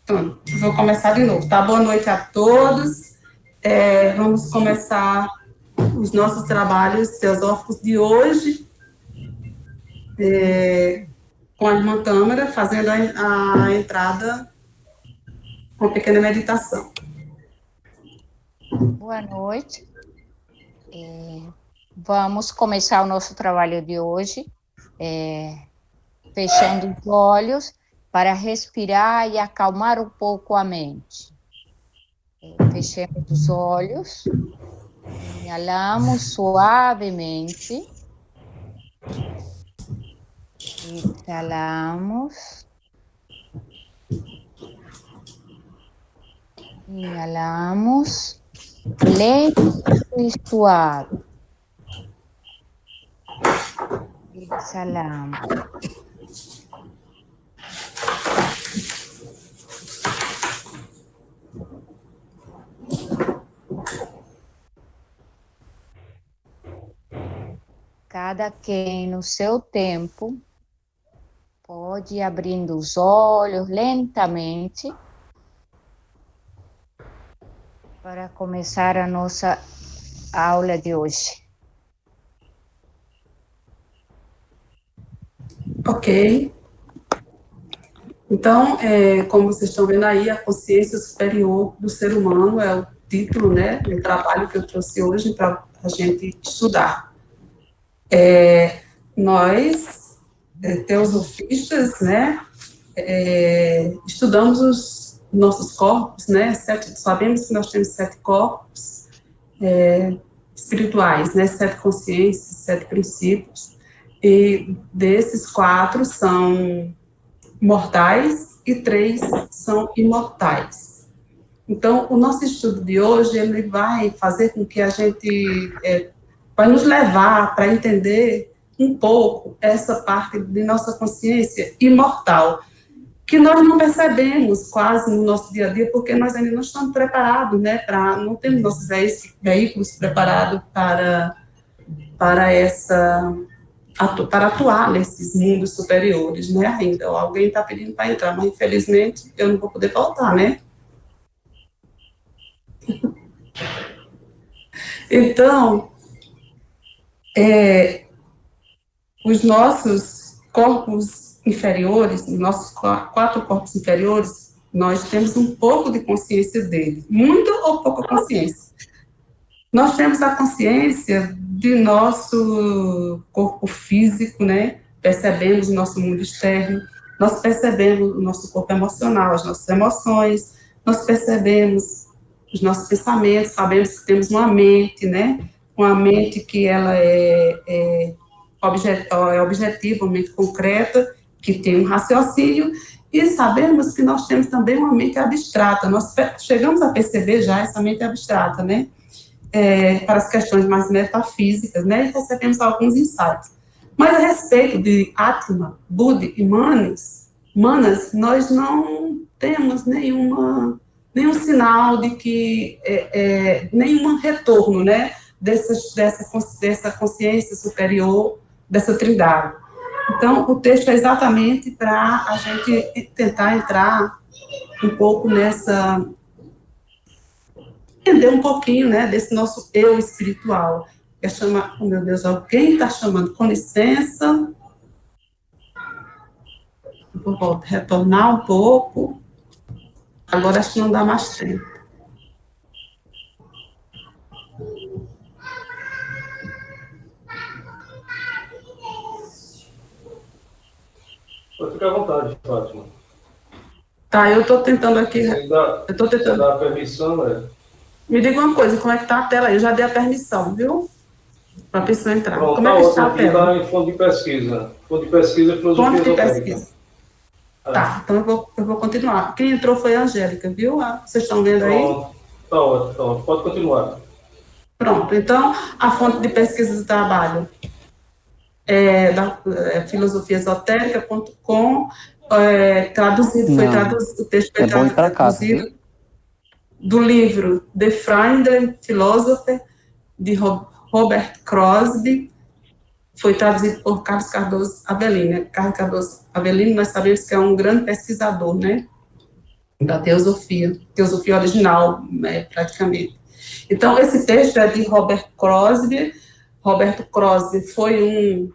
Então, vou começar de novo, tá? Boa noite a todos. Vamos começar os nossos trabalhos teosóficos de hoje, com a irmã Tâmara, fazendo a entrada com uma pequena meditação. Boa noite. Vamos começar o nosso trabalho de hoje, fechando os olhos para respirar e acalmar um pouco a mente. Fechemos os olhos, inalamos suavemente, exhalamos, inalamos, lento e suave, exhalamos. Cada quem no seu tempo pode ir abrindo os olhos lentamente para começar a nossa aula de hoje. Ok. Então, como vocês estão vendo aí, a consciência superior do ser humano é o título, né, do trabalho que eu trouxe hoje para a gente estudar. Nós, teosofistas, né, estudamos os nossos corpos, né, sabemos que nós temos 7 corpos espirituais, né, 7 consciências, 7 princípios, e desses 4 são mortais e 3 são imortais. Então, o nosso estudo de hoje, ele vai fazer com que a gente, vai nos levar para entender um pouco essa parte de nossa consciência imortal, que nós não percebemos quase no nosso dia a dia, porque nós ainda não estamos preparados, né, não temos nossos veículos preparados para atuar nesses mundos superiores, né, ainda. Alguém está pedindo para entrar, mas infelizmente eu não vou poder voltar, né. Então, os nossos corpos inferiores, nossos 4 corpos inferiores, nós temos um pouco de consciência deles, muito ou pouca consciência. Nós temos a consciência de nosso corpo físico, né? Percebemos o nosso mundo externo, nós percebemos o nosso corpo emocional, as nossas emoções, nós percebemos os nossos pensamentos, sabemos que temos uma mente, né? Uma mente que ela é objetiva, uma mente concreta, que tem um raciocínio, e sabemos que nós temos também uma mente abstrata. Nós chegamos a perceber já essa mente abstrata, né? Para as questões mais metafísicas, né, e recebemos alguns insights. Mas a respeito de Atma, Buddha e Manas, nós não temos nenhum sinal de que, nenhum retorno, né, dessa consciência superior, dessa trindade. Então, o texto é exatamente para a gente tentar entrar um pouco nessa, entender um pouquinho, né, desse nosso eu espiritual. Quer chamar, oh meu Deus, alguém está chamando, com licença. Vou retornar um pouco. Agora acho que não dá mais tempo. Pode ficar à vontade, Fátima. Tá, eu estou tentando aqui. Você dá a permissão, né? Me diga uma coisa, como é que está a tela aí? Eu já dei a permissão, viu? Para a pessoa entrar. Pronto, Como é que está a tela? Está em fonte de pesquisa. Fonte de pesquisa e filosofia esotérica. Fonte de pesquisa. Tá, então eu vou continuar. Quem entrou foi a Angélica, viu? Vocês estão vendo aí? Pronto, está ótimo. Pode continuar. Pronto, então, a fonte de pesquisa do trabalho é da filosofiaesotérica.com, foi traduzido, o texto foi traduzido do livro The Friendly Philosopher, de Robert Crosby, foi traduzido por Carlos Cardoso Avelino. Carlos Cardoso Avelino, nós sabemos que é um grande pesquisador, né? da teosofia original, né, praticamente. Então, esse texto é de Robert Crosby. Roberto Crosby foi um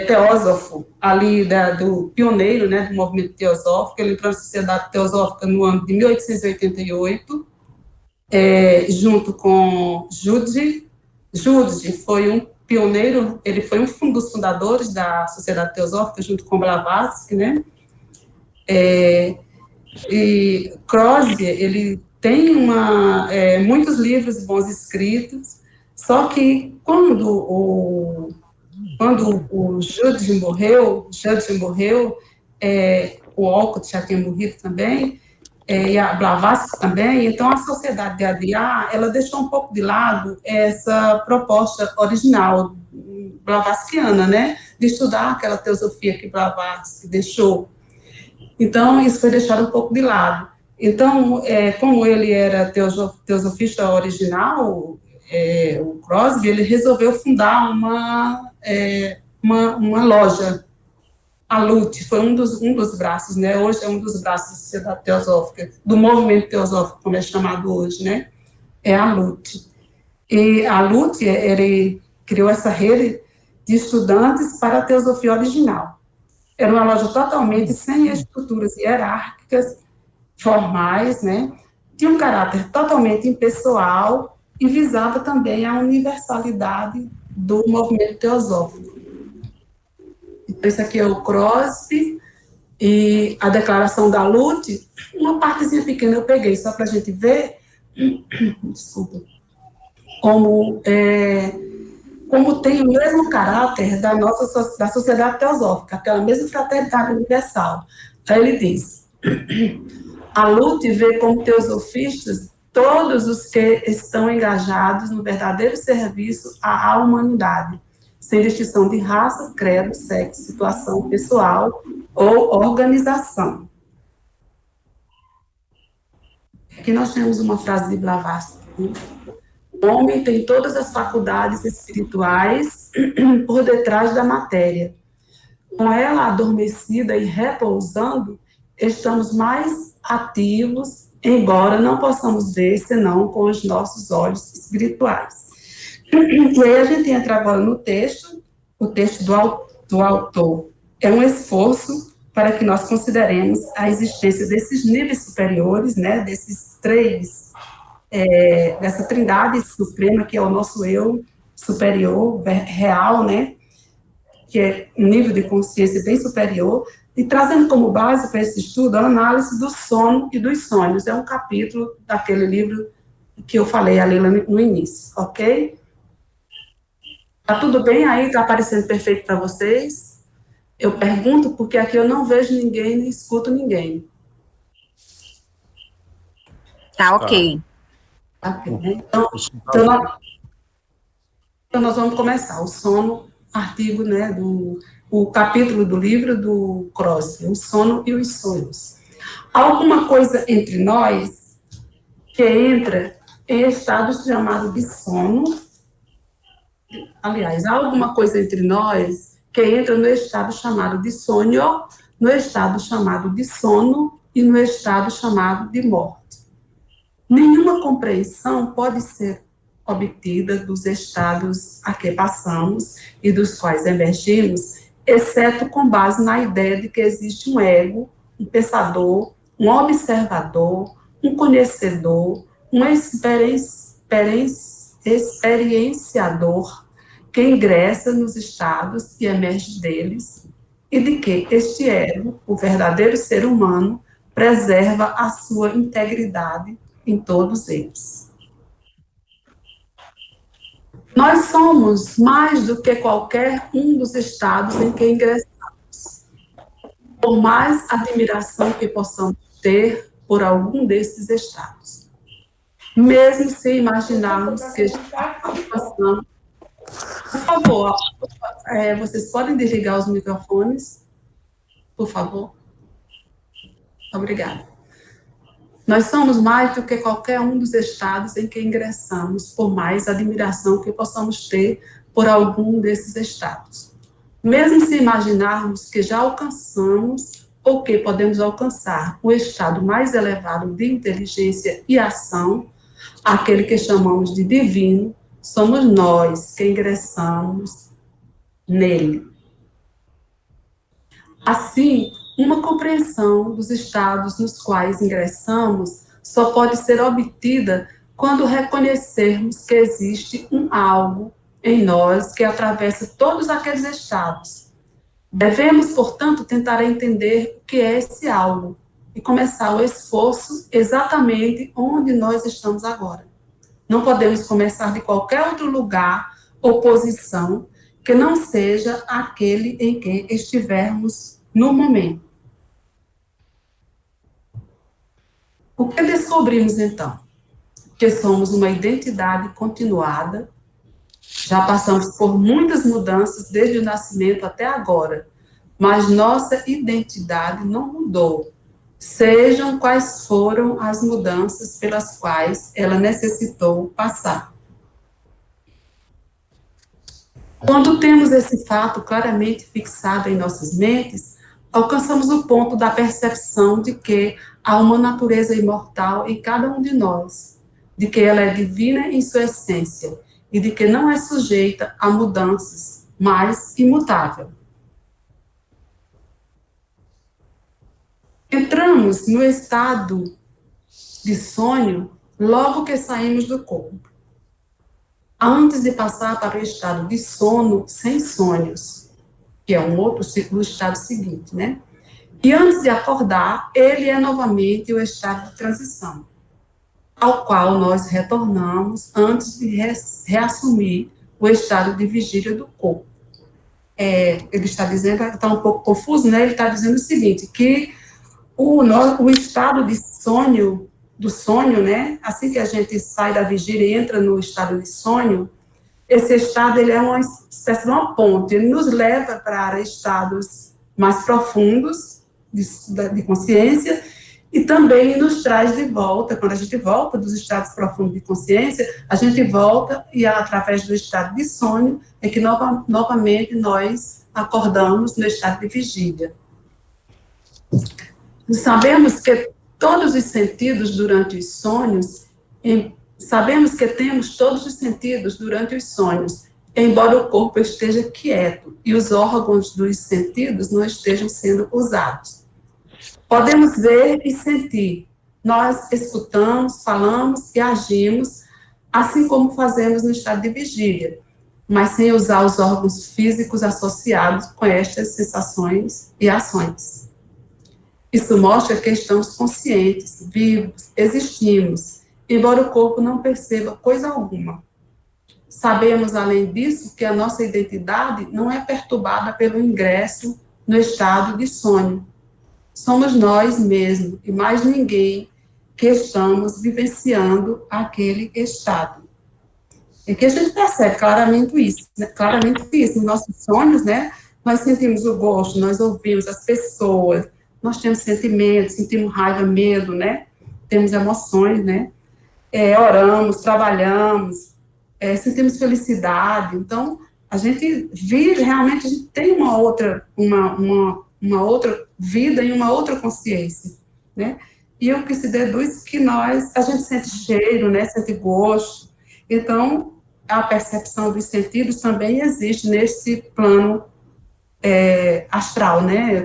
teósofo ali, do pioneiro, né, do movimento teosófico. Ele entrou na Sociedade Teosófica no ano de 1888, junto com Jude. Jude foi um pioneiro, ele foi um dos fundadores da Sociedade Teosófica, junto com Blavatsky, né? E Crosby, ele tem muitos livros bons escritos, só que quando o Judge morreu, o Alcott já tinha morrido também, e a Blavatsky também, então a Sociedade de ADA, ela deixou um pouco de lado essa proposta original blavatskiana, né, de estudar aquela teosofia que Blavatsky deixou. Então, isso foi deixado um pouco de lado. Então, como ele era teosofista original, o Crosby, ele resolveu fundar uma loja. A LUT foi um dos braços, né? Hoje é um dos braços da Sociedade Teosófica, do movimento teosófico, como é chamado hoje, né? É a LUT. E a LUT, ele criou essa rede de estudantes para a teosofia original. Era uma loja totalmente sem estruturas hierárquicas, formais, né? Tinha um caráter totalmente impessoal e visava também a universalidade do movimento teosófico. Então, esse aqui é o Crosby e a declaração da LUT, uma partezinha pequena eu peguei, só para a gente ver, desculpa, como tem o mesmo caráter da da Sociedade Teosófica, aquela mesma fraternidade universal. Aí ele diz: a LUT vê como teosofistas todos os que estão engajados no verdadeiro serviço à humanidade, sem distinção de raça, credo, sexo, situação pessoal ou organização. Aqui nós temos uma frase de Blavatsky: o homem tem todas as faculdades espirituais por detrás da matéria. Com ela adormecida e repousando, estamos mais ativos, embora não possamos ver senão com os nossos olhos espirituais. E aí a gente entra agora no texto, o texto do autor. É um esforço para que nós consideremos a existência desses níveis superiores, né, desses três, dessa trindade suprema, que é o nosso eu superior, real, né, que é um nível de consciência bem superior, e trazendo como base para esse estudo a análise do sono e dos sonhos. É um capítulo daquele livro que eu falei ali no início, ok? Tá tudo bem aí? Tá aparecendo perfeito para vocês? Eu pergunto porque aqui eu não vejo ninguém, nem escuto ninguém. Tá ok. Ok, né? Então nós vamos começar. O sono, artigo, né, o capítulo do livro do Crosby, o sono e os sonhos. Há alguma coisa entre nós que entra em estados chamados de sono. Aliás, há alguma coisa entre nós que entra no estado chamado de sonho, no estado chamado de sono e no estado chamado de morte. Nenhuma compreensão pode ser obtida dos estados a que passamos e dos quais emergimos, exceto com base na ideia de que existe um ego, um pensador, um observador, um conhecedor, um experienciador que ingressa nos estados e emerge deles, e de que este ego, o verdadeiro ser humano, preserva a sua integridade em todos eles. Nós somos mais do que qualquer um dos estados em que ingressamos, por mais admiração que possamos ter por algum desses estados. Mesmo se imaginarmos que estamos passando. Por favor, vocês podem desligar os microfones, por favor? Obrigada. Nós somos mais do que qualquer um dos estados em que ingressamos, por mais admiração que possamos ter por algum desses estados. Mesmo se imaginarmos que já alcançamos ou que podemos alcançar o estado mais elevado de inteligência e ação, aquele que chamamos de divino, somos nós que ingressamos nele. Assim, uma compreensão dos estados nos quais ingressamos só pode ser obtida quando reconhecermos que existe um algo em nós que atravessa todos aqueles estados. Devemos, portanto, tentar entender o que é esse algo e começar o esforço exatamente onde nós estamos agora. Não podemos começar de qualquer outro lugar ou posição que não seja aquele em que estivermos no momento. O que descobrimos, então? Que somos uma identidade continuada, já passamos por muitas mudanças desde o nascimento até agora, mas nossa identidade não mudou, sejam quais foram as mudanças pelas quais ela necessitou passar. Quando temos esse fato claramente fixado em nossas mentes, alcançamos o ponto da percepção de que há uma natureza imortal em cada um de nós, de que ela é divina em sua essência e de que não é sujeita a mudanças, mas imutável. Entramos no estado de sonho logo que saímos do corpo, antes de passar para o estado de sono sem sonhos, que é o estado seguinte, né? E antes de acordar, ele é novamente o estado de transição, ao qual nós retornamos antes de reassumir o estado de vigília do corpo. Ele está dizendo, está um pouco confuso, né? Ele está dizendo o seguinte, que o estado de sonho, do sonho, né? Assim que a gente sai da vigília e entra no estado de sonho, esse estado ele é uma espécie de uma ponte, ele nos leva para estados mais profundos de consciência e também nos traz de volta, quando a gente volta dos estados profundos de consciência, a gente volta e através do estado de sonho é que novamente nós acordamos no estado de vigília. Sabemos que todos os sentidos durante os sonhos, sabemos que temos todos os sentidos durante os sonhos, embora o corpo esteja quieto e os órgãos dos sentidos não estejam sendo usados. Podemos ver e sentir. Nós escutamos, falamos e agimos, assim como fazemos no estado de vigília, mas sem usar os órgãos físicos associados com estas sensações e ações. Isso mostra que estamos conscientes, vivos, existimos, embora o corpo não perceba coisa alguma. Sabemos, além disso, que a nossa identidade não é perturbada pelo ingresso no estado de sonho. Somos nós mesmos, e mais ninguém, que estamos vivenciando aquele estado. É que a gente percebe claramente isso, nos nossos sonhos, né? Nós sentimos o gosto, nós ouvimos as pessoas, nós temos sentimentos, sentimos raiva, medo, né? Temos emoções, né? Oramos, trabalhamos, sentimos felicidade. Então, a gente vive, realmente, a gente tem uma outra vida e uma outra consciência, né? E o que se deduz que a gente sente cheiro, né? Sente gosto. Então, a percepção dos sentidos também existe nesse plano astral, né?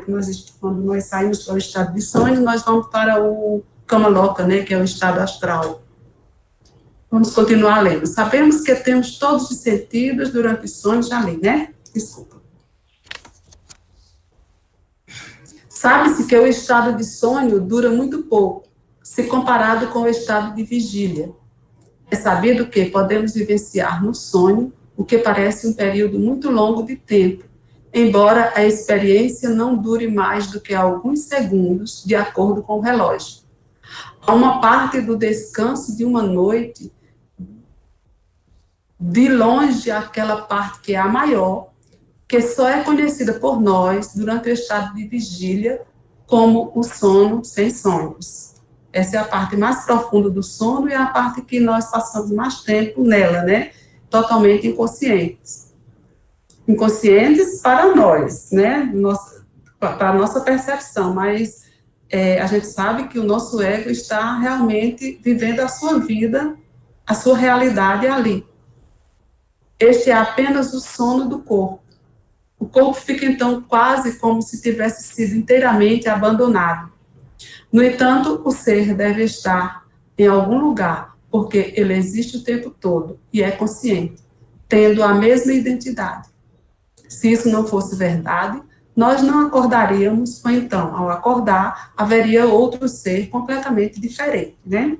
Quando nós saímos para o estado de sonho, nós vamos para o Kamaloka, né? Que é o estado astral. Vamos continuar lendo. Sabemos que temos todos os sentidos durante os sonhos, já li, né? Desculpa. Sabe-se que o estado de sonho dura muito pouco, se comparado com o estado de vigília. É sabido que podemos vivenciar no sonho o que parece um período muito longo de tempo, embora a experiência não dure mais do que alguns segundos, de acordo com o relógio. Há uma parte do descanso de uma noite, de longe aquela parte que é a maior, que só é conhecida por nós durante o estado de vigília como o sono sem sonhos. Essa é a parte mais profunda do sono e é a parte que nós passamos mais tempo nela, né? Totalmente inconscientes. Inconscientes para nós, né? para a nossa percepção, mas a gente sabe que o nosso ego está realmente vivendo a sua vida, a sua realidade ali. Este é apenas o sono do corpo. O corpo fica, então, quase como se tivesse sido inteiramente abandonado. No entanto, o ser deve estar em algum lugar, porque ele existe o tempo todo e é consciente, tendo a mesma identidade. Se isso não fosse verdade, nós não acordaríamos, ou então, ao acordar, haveria outro ser completamente diferente, né?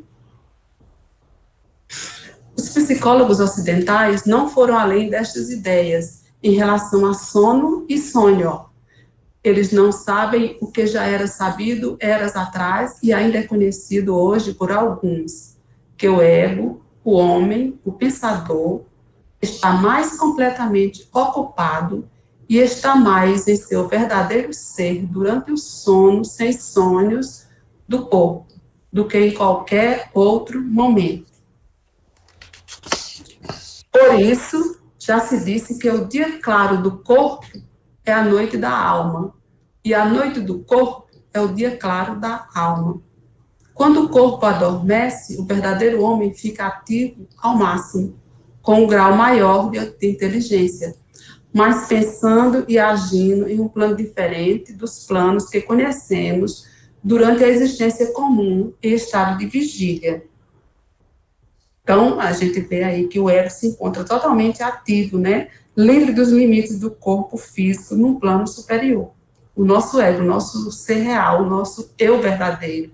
Os psicólogos ocidentais não foram além destas ideias em relação a sono e sonho. Eles não sabem o que já era sabido eras atrás e ainda é conhecido hoje por alguns, que o ego, o homem, o pensador, está mais completamente ocupado e está mais em seu verdadeiro ser durante o sono sem sonhos do corpo, do que em qualquer outro momento. Por isso, já se disse que o dia claro do corpo é a noite da alma, e a noite do corpo é o dia claro da alma. Quando o corpo adormece, o verdadeiro homem fica ativo ao máximo, com um grau maior de inteligência, mas pensando e agindo em um plano diferente dos planos que conhecemos durante a existência comum em estado de vigília. Então, a gente vê aí que o ego se encontra totalmente ativo, né? Livre dos limites do corpo físico num plano superior. O nosso ego, o nosso ser real, o nosso eu verdadeiro.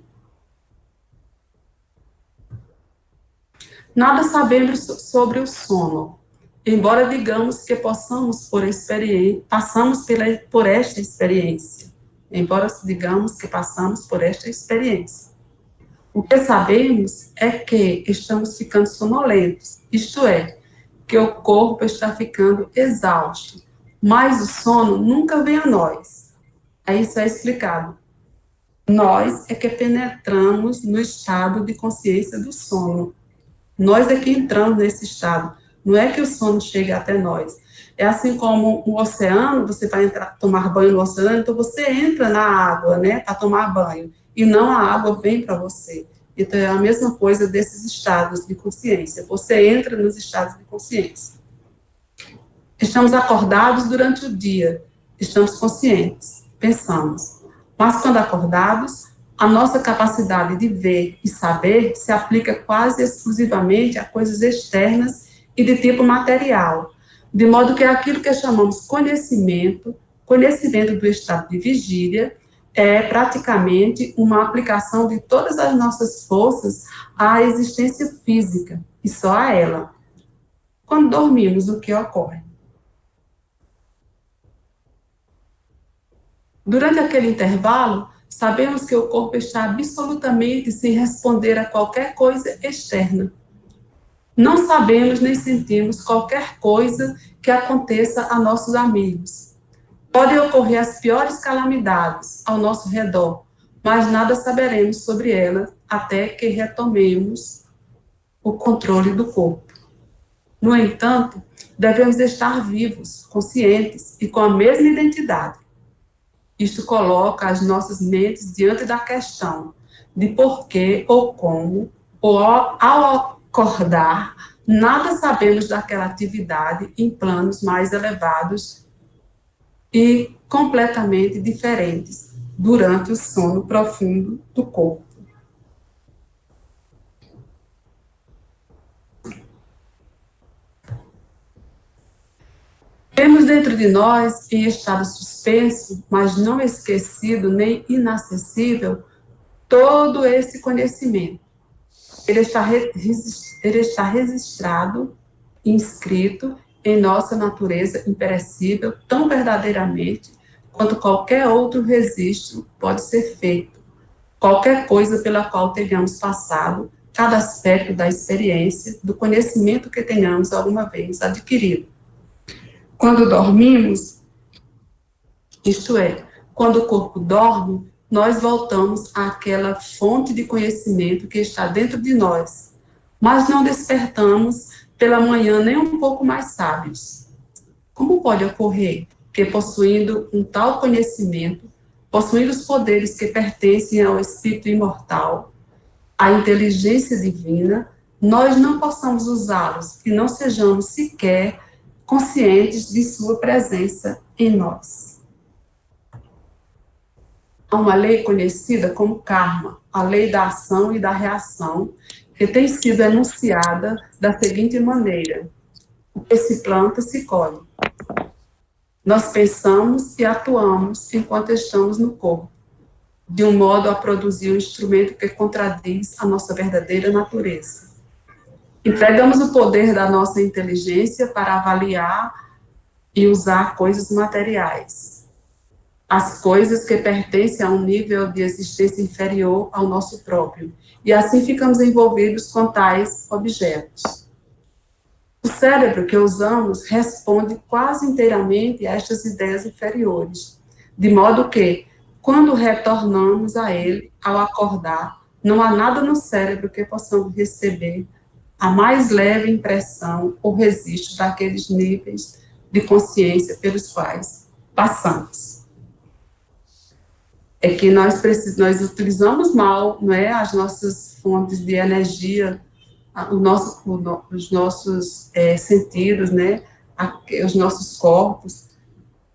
Nada sabemos sobre o sono, embora digamos que passamos por esta experiência. O que sabemos é que estamos ficando sonolentos, isto é, que o corpo está ficando exausto, mas o sono nunca vem a nós. Isso é explicado. Nós é que penetramos no estado de consciência do sono. Nós é que entramos nesse estado. Não é que o sono chegue até nós. É assim como o oceano, você vai tomar banho no oceano, então você entra na água, né, para tomar banho, e não a água vem para você. Então é a mesma coisa desses estados de consciência. Você entra nos estados de consciência. Estamos acordados durante o dia, estamos conscientes, pensamos. Mas quando acordados, a nossa capacidade de ver e saber se aplica quase exclusivamente a coisas externas e de tipo material, de modo que aquilo que chamamos conhecimento do estado de vigília, é praticamente uma aplicação de todas as nossas forças à existência física, e só a ela. Quando dormimos, o que ocorre? Durante aquele intervalo, sabemos que o corpo está absolutamente sem responder a qualquer coisa externa. Não sabemos nem sentimos qualquer coisa que aconteça a nossos amigos. Podem ocorrer as piores calamidades ao nosso redor, mas nada saberemos sobre elas até que retomemos o controle do corpo. No entanto, devemos estar vivos, conscientes e com a mesma identidade. Isto coloca as nossas mentes diante da questão de por que ou como, ou ao acordar, nada sabemos daquela atividade em planos mais elevados e completamente diferentes durante o sono profundo do corpo. Temos dentro de nós, em estado suspenso, mas não esquecido nem inacessível, todo esse conhecimento. Ele está registrado, inscrito em nossa natureza imperecível, tão verdadeiramente quanto qualquer outro registro pode ser feito. Qualquer coisa pela qual tenhamos passado, cada aspecto da experiência, do conhecimento que tenhamos alguma vez adquirido. Quando dormimos, isto é, quando o corpo dorme, nós voltamos àquela fonte de conhecimento que está dentro de nós, mas não despertamos pela manhã nem um pouco mais sábios. Como pode ocorrer que, possuindo um tal conhecimento, possuindo os poderes que pertencem ao espírito imortal, à inteligência divina, nós não possamos usá-los e não sejamos sequer conscientes de sua presença em nós. Há uma lei conhecida como karma, a lei da ação e da reação, que tem sido enunciada da seguinte maneira: o que se planta, se colhe. Nós pensamos e atuamos enquanto estamos no corpo, de um modo a produzir um instrumento que contradiz a nossa verdadeira natureza. Empregamos o poder da nossa inteligência para avaliar e usar coisas materiais, as coisas que pertencem a um nível de existência inferior ao nosso próprio, e assim ficamos envolvidos com tais objetos. O cérebro que usamos responde quase inteiramente a estas ideias inferiores, de modo que, quando retornamos a ele, ao acordar, não há nada no cérebro que possamos receber a mais leve impressão ou registro daqueles níveis de consciência pelos quais passamos. É que nós utilizamos mal, não é, as nossas fontes de energia, os nossos sentidos, né, os nossos corpos,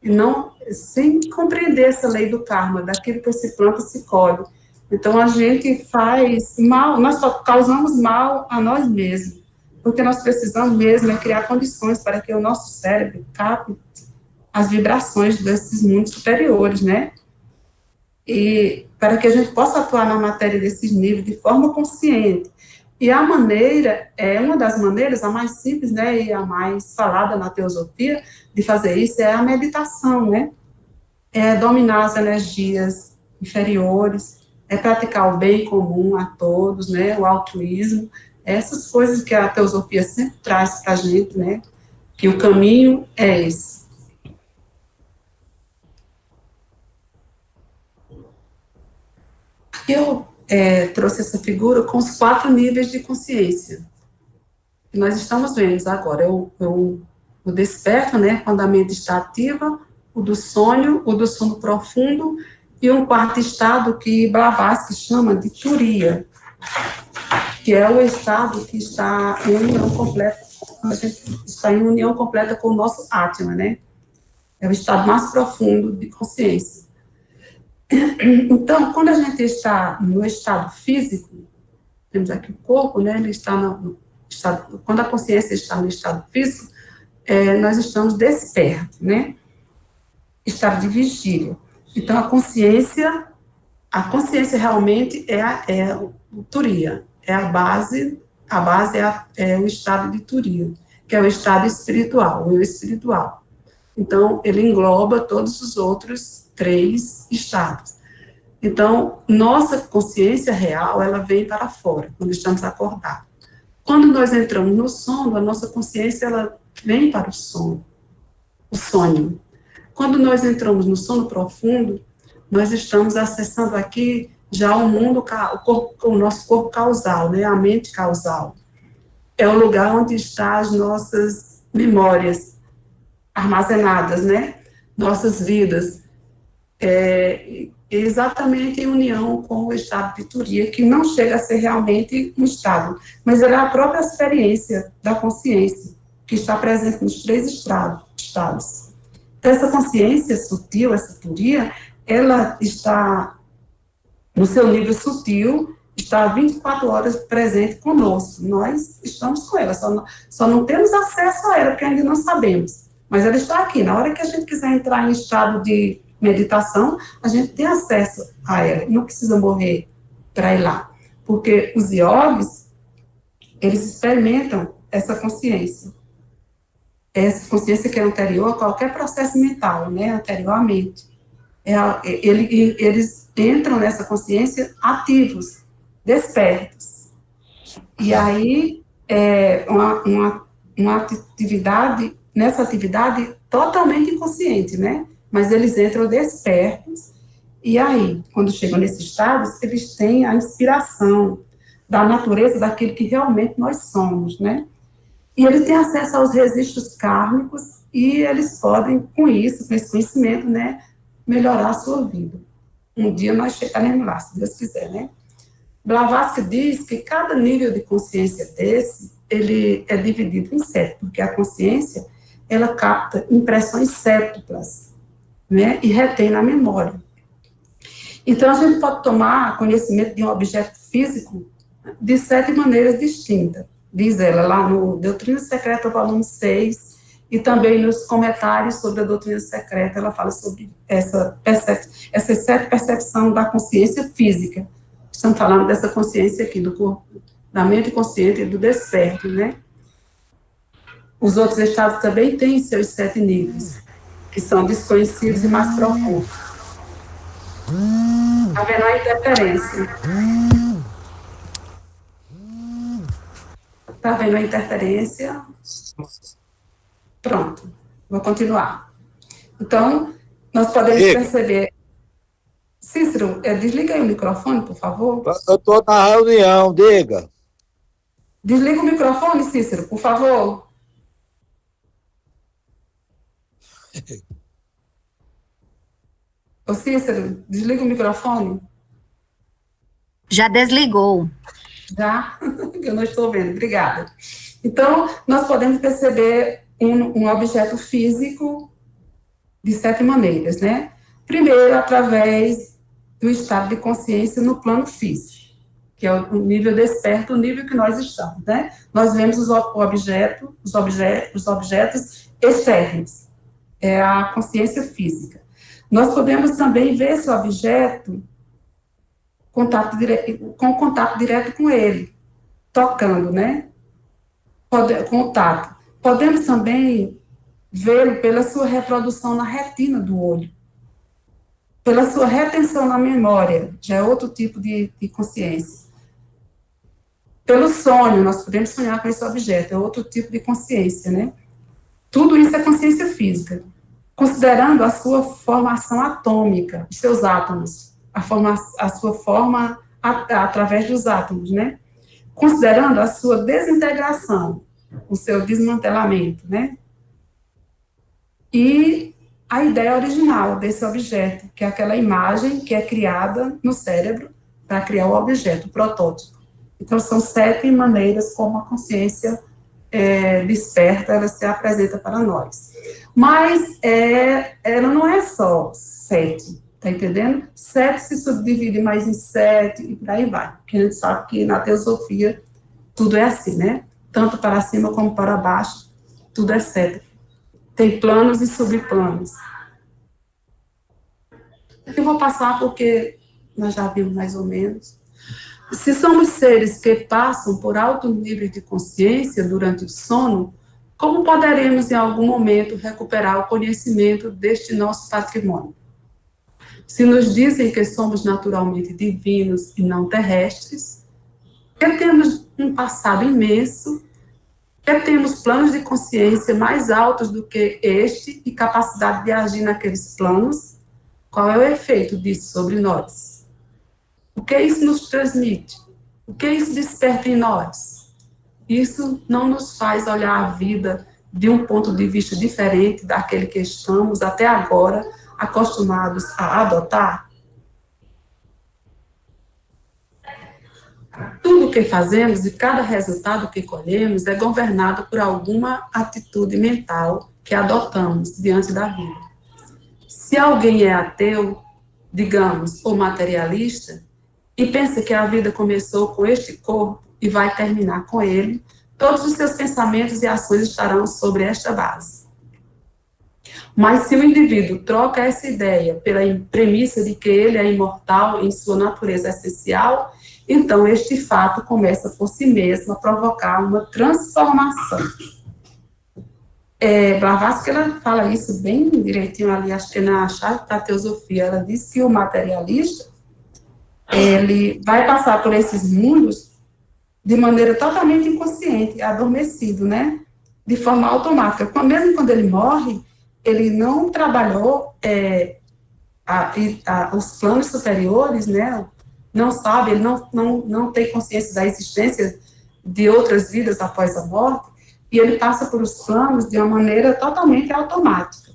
e não, sem compreender essa lei do karma, daquilo que se planta, se colhe. Então, a gente faz mal, nós só causamos mal a nós mesmos, porque nós precisamos mesmo criar condições para que o nosso cérebro capte as vibrações desses mundos superiores, né? E para que a gente possa atuar na matéria desses níveis de forma consciente. E a maneira, uma das maneiras, a mais simples, né, e a mais falada na teosofia, de fazer isso é a meditação, né? É dominar as energias inferiores, é praticar o bem comum a todos, né, o altruísmo, essas coisas que a teosofia sempre traz para a gente, né, que o caminho é esse. Eu trouxe essa figura com os 4 níveis de consciência que nós estamos vendo agora. O desperto, né, quando a mente está ativa, o do sono profundo, e um 4º estado que Blavatsky chama de Turiya, que é o estado que está em união completa, a gente está em união completa com o nosso Atma, né? É o estado mais profundo de consciência. Então, quando a gente está no estado físico, temos aqui o corpo, né? Ele está no estado, quando a consciência está no estado físico, nós estamos despertos, né? Estado de vigília. Então, a consciência realmente é o Turiya, é a base é o estado de Turiya, que é o estado espiritual, o eu espiritual. Então, ele engloba todos os outros 3 estados. Então, nossa consciência real, ela vem para fora, quando estamos acordados. Quando nós entramos no sono, a nossa consciência, ela vem para o sonho. Quando nós entramos no sono profundo, nós estamos acessando aqui já o mundo, o nosso corpo causal, né, a mente causal. É o lugar onde estão as nossas memórias armazenadas, né, nossas vidas, exatamente em união com o estado de Turiya, que não chega a ser realmente um estado, mas é a própria experiência da consciência, que está presente nos 3 estados. Então, essa consciência sutil, essa Turiya, ela está no seu nível sutil, está 24 horas presente conosco. Nós estamos com ela, só não temos acesso a ela, porque ainda não sabemos. Mas ela está aqui. Na hora que a gente quiser entrar em estado de meditação, a gente tem acesso a ela. Não precisa morrer para ir lá. Porque os yogis, eles experimentam essa consciência. Essa consciência que é anterior a qualquer processo mental, né, anterior à mente. Eles entram nessa consciência ativos, despertos. E aí, uma atividade, nessa atividade totalmente inconsciente, né? Mas eles entram despertos, e aí, quando chegam nesses estados, eles têm a inspiração da natureza daquilo que realmente nós somos, né? E eles têm acesso aos registros kármicos, e eles podem, com isso, com esse conhecimento, né, melhorar a sua vida. um dia nós chegaremos lá, se Deus quiser, né? Blavatsky diz que cada nível de consciência desse, ele é dividido em 7, porque a consciência, ela capta impressões séptuplas, né, e retém na memória. Então, a gente pode tomar conhecimento de um objeto físico de 7 maneiras distintas, diz ela lá no Doutrina Secreta, volume 6, e também nos comentários sobre a Doutrina Secreta, ela fala sobre essas 7 percepções da consciência física. Estamos falando dessa consciência aqui, do corpo, da mente consciente e do desperto, né? Os outros estados também têm seus 7 níveis, que são desconhecidos e mais profundos. Haverá interferência. Está vendo a interferência? Pronto, vou continuar. Então, nós podemos perceber... Cícero, desliga aí o microfone, por favor. Eu estou na reunião, diga. Desliga o microfone, Cícero, por favor. Ô, Cícero, desliga o microfone. Já desligou. Já? Eu não estou vendo, obrigada. Então, nós podemos perceber um objeto físico de 7 maneiras, né? Primeiro, através do estado de consciência no plano físico, que é o nível desperto, o nível que nós estamos, né? Nós vemos os objetos externos, é a consciência física. Nós podemos também ver esse objeto com contato direto com ele, tocando, né? Contato. Podemos também vê-lo pela sua reprodução na retina do olho, pela sua retenção na memória, já é outro tipo de consciência. Pelo sonho, nós podemos sonhar com esse objeto, é outro tipo de consciência, né? Tudo isso é consciência física, considerando a sua formação atômica, os seus átomos, a sua forma através dos átomos, né? Considerando a sua desintegração, o seu desmantelamento, né? E a ideia original desse objeto, que é aquela imagem que é criada no cérebro para criar o objeto, o protótipo. Então, são 7 maneiras como a consciência desperta, ela se apresenta para nós. Mas ela não é só 7, tá entendendo? 7 se subdivide mais em 7 e por aí vai. Porque a gente sabe que na teosofia tudo é assim, né? Tanto para cima como para baixo, tudo é 7. Tem planos e subplanos. Eu vou passar porque nós já vimos mais ou menos. Se somos seres que passam por alto nível de consciência durante o sono, como poderemos em algum momento recuperar o conhecimento deste nosso patrimônio? Se nos dizem que somos naturalmente divinos e não terrestres, que temos um passado imenso, que temos planos de consciência mais altos do que este e capacidade de agir naqueles planos, qual é o efeito disso sobre nós? O que isso nos transmite? O que isso desperta em nós? Isso não nos faz olhar a vida de um ponto de vista diferente daquele que estamos até agora acostumados a adotar? Tudo o que fazemos e cada resultado que colhemos é governado por alguma atitude mental que adotamos diante da vida. Se alguém é ateu, digamos, ou materialista, e pensa que a vida começou com este corpo e vai terminar com ele, todos os seus pensamentos e ações estarão sobre esta base. Mas se o indivíduo troca essa ideia pela premissa de que ele é imortal em sua natureza essencial, então este fato começa por si mesmo a provocar uma transformação. Blavatsky, ela fala isso bem direitinho ali, acho que na chave da teosofia, ela diz que o materialista, ele vai passar por esses mundos de maneira totalmente inconsciente, adormecido, né? De forma automática. Mesmo quando ele morre, ele não trabalhou os planos superiores, né? Não sabe, ele não tem consciência da existência de outras vidas após a morte, e ele passa por os planos de uma maneira totalmente automática.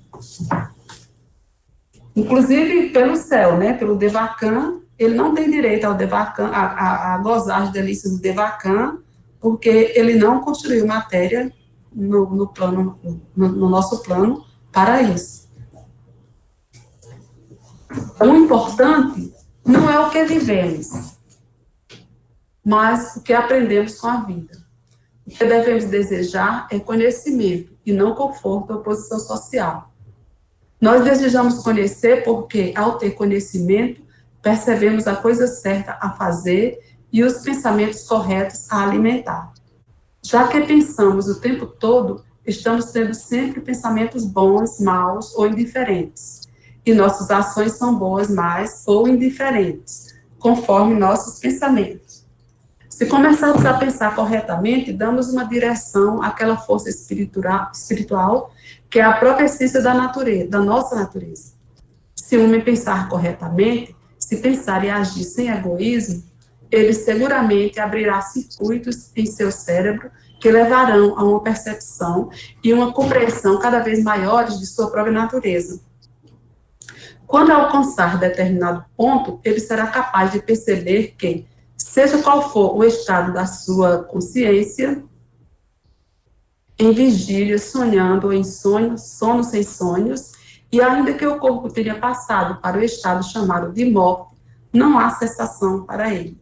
inclusive pelo céu, né, pelo Devakan. Ele não tem direito ao Devakan, a gozar as delícias do Devakan, porque ele não construiu matéria no plano, no nosso plano para isso. O importante não é o que vivemos, mas o que aprendemos com a vida. O que devemos desejar é conhecimento e não conforto ou posição social. Nós desejamos conhecer porque, ao ter conhecimento, percebemos a coisa certa a fazer e os pensamentos corretos a alimentar. Já que pensamos o tempo todo, estamos tendo sempre pensamentos bons, maus ou indiferentes. E nossas ações são boas, más ou indiferentes, conforme nossos pensamentos. Se começarmos a pensar corretamente, damos uma direção àquela força espiritual que é a própria essência da natureza, da nossa natureza. Se o homem pensar corretamente, se pensar e agir sem egoísmo, ele seguramente abrirá circuitos em seu cérebro que levarão a uma percepção e uma compreensão cada vez maiores de sua própria natureza. Quando alcançar determinado ponto, ele será capaz de perceber que, seja qual for o estado da sua consciência, em vigília, sonhando ou em sonhos, sono sem sonhos, e ainda que o corpo tenha passado para o estado chamado de morte, não há cessação para ele.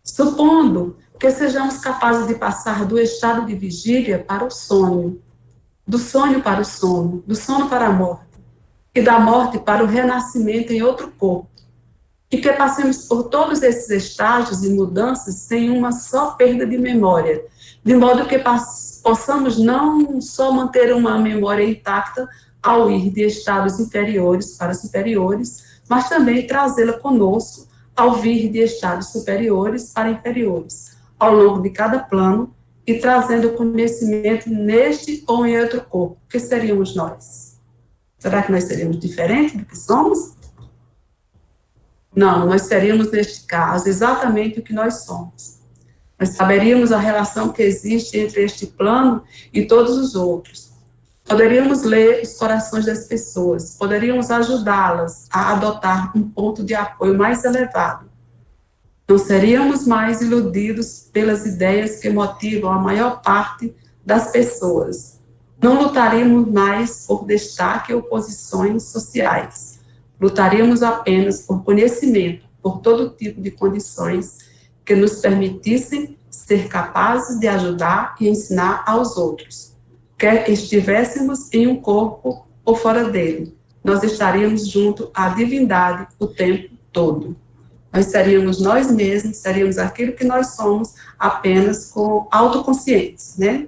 Supondo que sejamos capazes de passar do estado de vigília para o sonho, do sonho para o sono, do sono para a morte, e da morte para o renascimento em outro corpo, e que passemos por todos esses estágios e mudanças sem uma só perda de memória, de modo que possamos não só manter uma memória intacta ao ir de estados inferiores para superiores, mas também trazê-la conosco ao vir de estados superiores para inferiores, ao longo de cada plano, e trazendo conhecimento neste ou em outro corpo, que seríamos nós. Será que nós seríamos diferentes do que somos? Não, nós seríamos, neste caso, exatamente o que nós somos. Nós saberíamos a relação que existe entre este plano e todos os outros. Poderíamos ler os corações das pessoas, poderíamos ajudá-las a adotar um ponto de apoio mais elevado. Não seríamos mais iludidos pelas ideias que motivam a maior parte das pessoas. Não lutaríamos mais por destaque ou posições sociais. Lutaríamos apenas por conhecimento, por todo tipo de condições que nos permitissem ser capazes de ajudar e ensinar aos outros. Quer estivéssemos em um corpo ou fora dele, nós estaríamos junto à divindade o tempo todo. Nós seríamos nós mesmos, seríamos aquilo que nós somos, apenas com autoconscientes, né?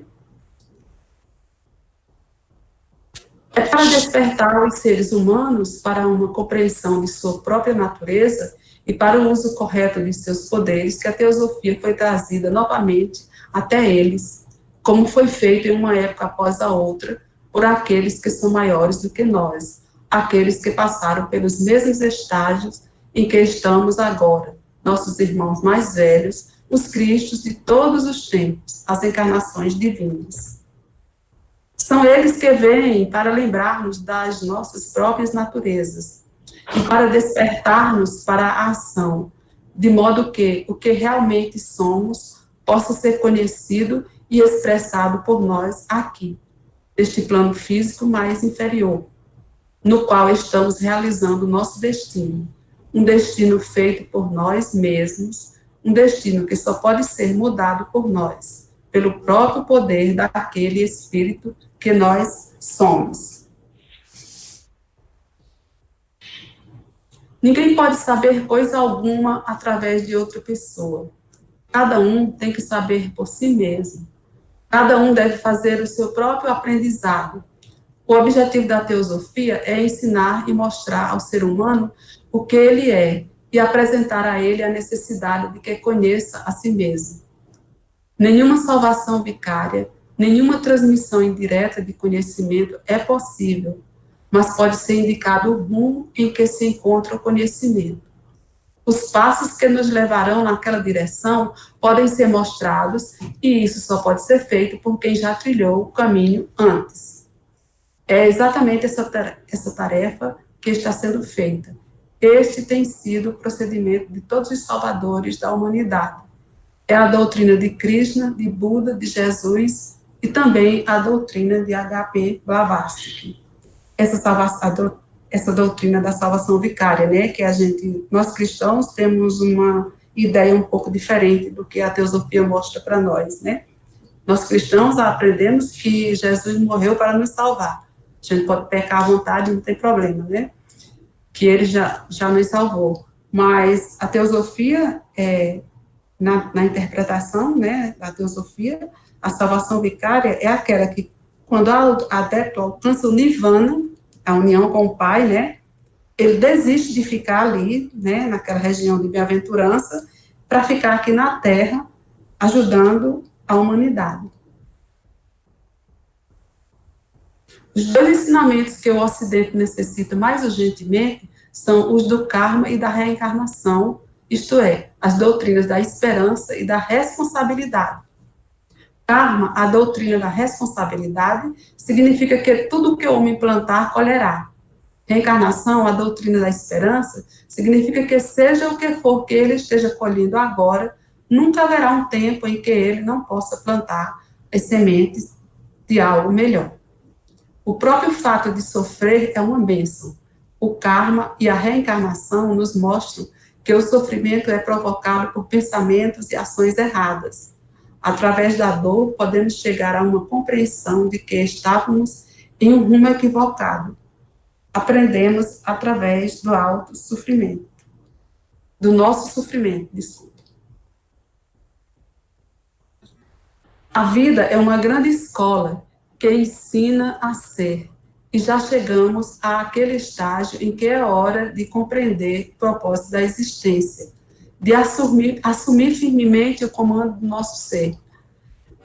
É para despertar os seres humanos para uma compreensão de sua própria natureza e para o uso correto de seus poderes que a teosofia foi trazida novamente até eles, como foi feito em uma época após a outra, por aqueles que são maiores do que nós, aqueles que passaram pelos mesmos estágios em que estamos agora, nossos irmãos mais velhos, os Cristos de todos os tempos, as encarnações divinas. São eles que vêm para lembrar-nos das nossas próprias naturezas e para despertar-nos para a ação, de modo que o que realmente somos possa ser conhecido e expressado por nós aqui, neste plano físico mais inferior, no qual estamos realizando o nosso destino, um destino feito por nós mesmos, um destino que só pode ser mudado por nós, pelo próprio poder daquele Espírito que nós somos. Ninguém pode saber coisa alguma através de outra pessoa. Cada um tem que saber por si mesmo. Cada um deve fazer o seu próprio aprendizado. O objetivo da teosofia é ensinar e mostrar ao ser humano o que ele é e apresentar a ele a necessidade de que conheça a si mesmo. Nenhuma salvação vicária, nenhuma transmissão indireta de conhecimento é possível, mas pode ser indicado o rumo em que se encontra o conhecimento. Os passos que nos levarão naquela direção podem ser mostrados, e isso só pode ser feito por quem já trilhou o caminho antes. É exatamente essa tarefa que está sendo feita. Este tem sido o procedimento de todos os salvadores da humanidade. É a doutrina de Krishna, de Buda, de Jesus e também a doutrina de H.P. Blavatsky. Essa doutrina da salvação vicária, né, que nós cristãos temos uma ideia um pouco diferente do que a teosofia mostra para nós, né? Nós cristãos aprendemos que Jesus morreu para nos salvar. A gente pode pecar à vontade, não tem problema, né? Que ele já nos salvou. Mas a teosofia, na interpretação, né, da teosofia, a salvação vicária é aquela que, quando o adepto alcança o nirvana, a união com o Pai, né, ele desiste de ficar ali, né, naquela região de bem-aventurança, para ficar aqui na Terra, ajudando a humanidade. Os dois ensinamentos que o Ocidente necessita mais urgentemente são os do karma e da reencarnação, isto é, as doutrinas da esperança e da responsabilidade. Karma, a doutrina da responsabilidade, significa que tudo que o homem plantar, colherá. Reencarnação, a doutrina da esperança, significa que seja o que for que ele esteja colhendo agora, nunca haverá um tempo em que ele não possa plantar as sementes de algo melhor. O próprio fato de sofrer é uma bênção. O karma e a reencarnação nos mostram que o sofrimento é provocado por pensamentos e ações erradas. Através da dor, podemos chegar a uma compreensão de que estávamos em um rumo equivocado. Aprendemos através do autossofrimento. Do nosso sofrimento, desculpa. A vida é uma grande escola que ensina a ser. E já chegamos àquele estágio em que é hora de compreender o propósito da existência, de assumir firmemente o comando do nosso ser.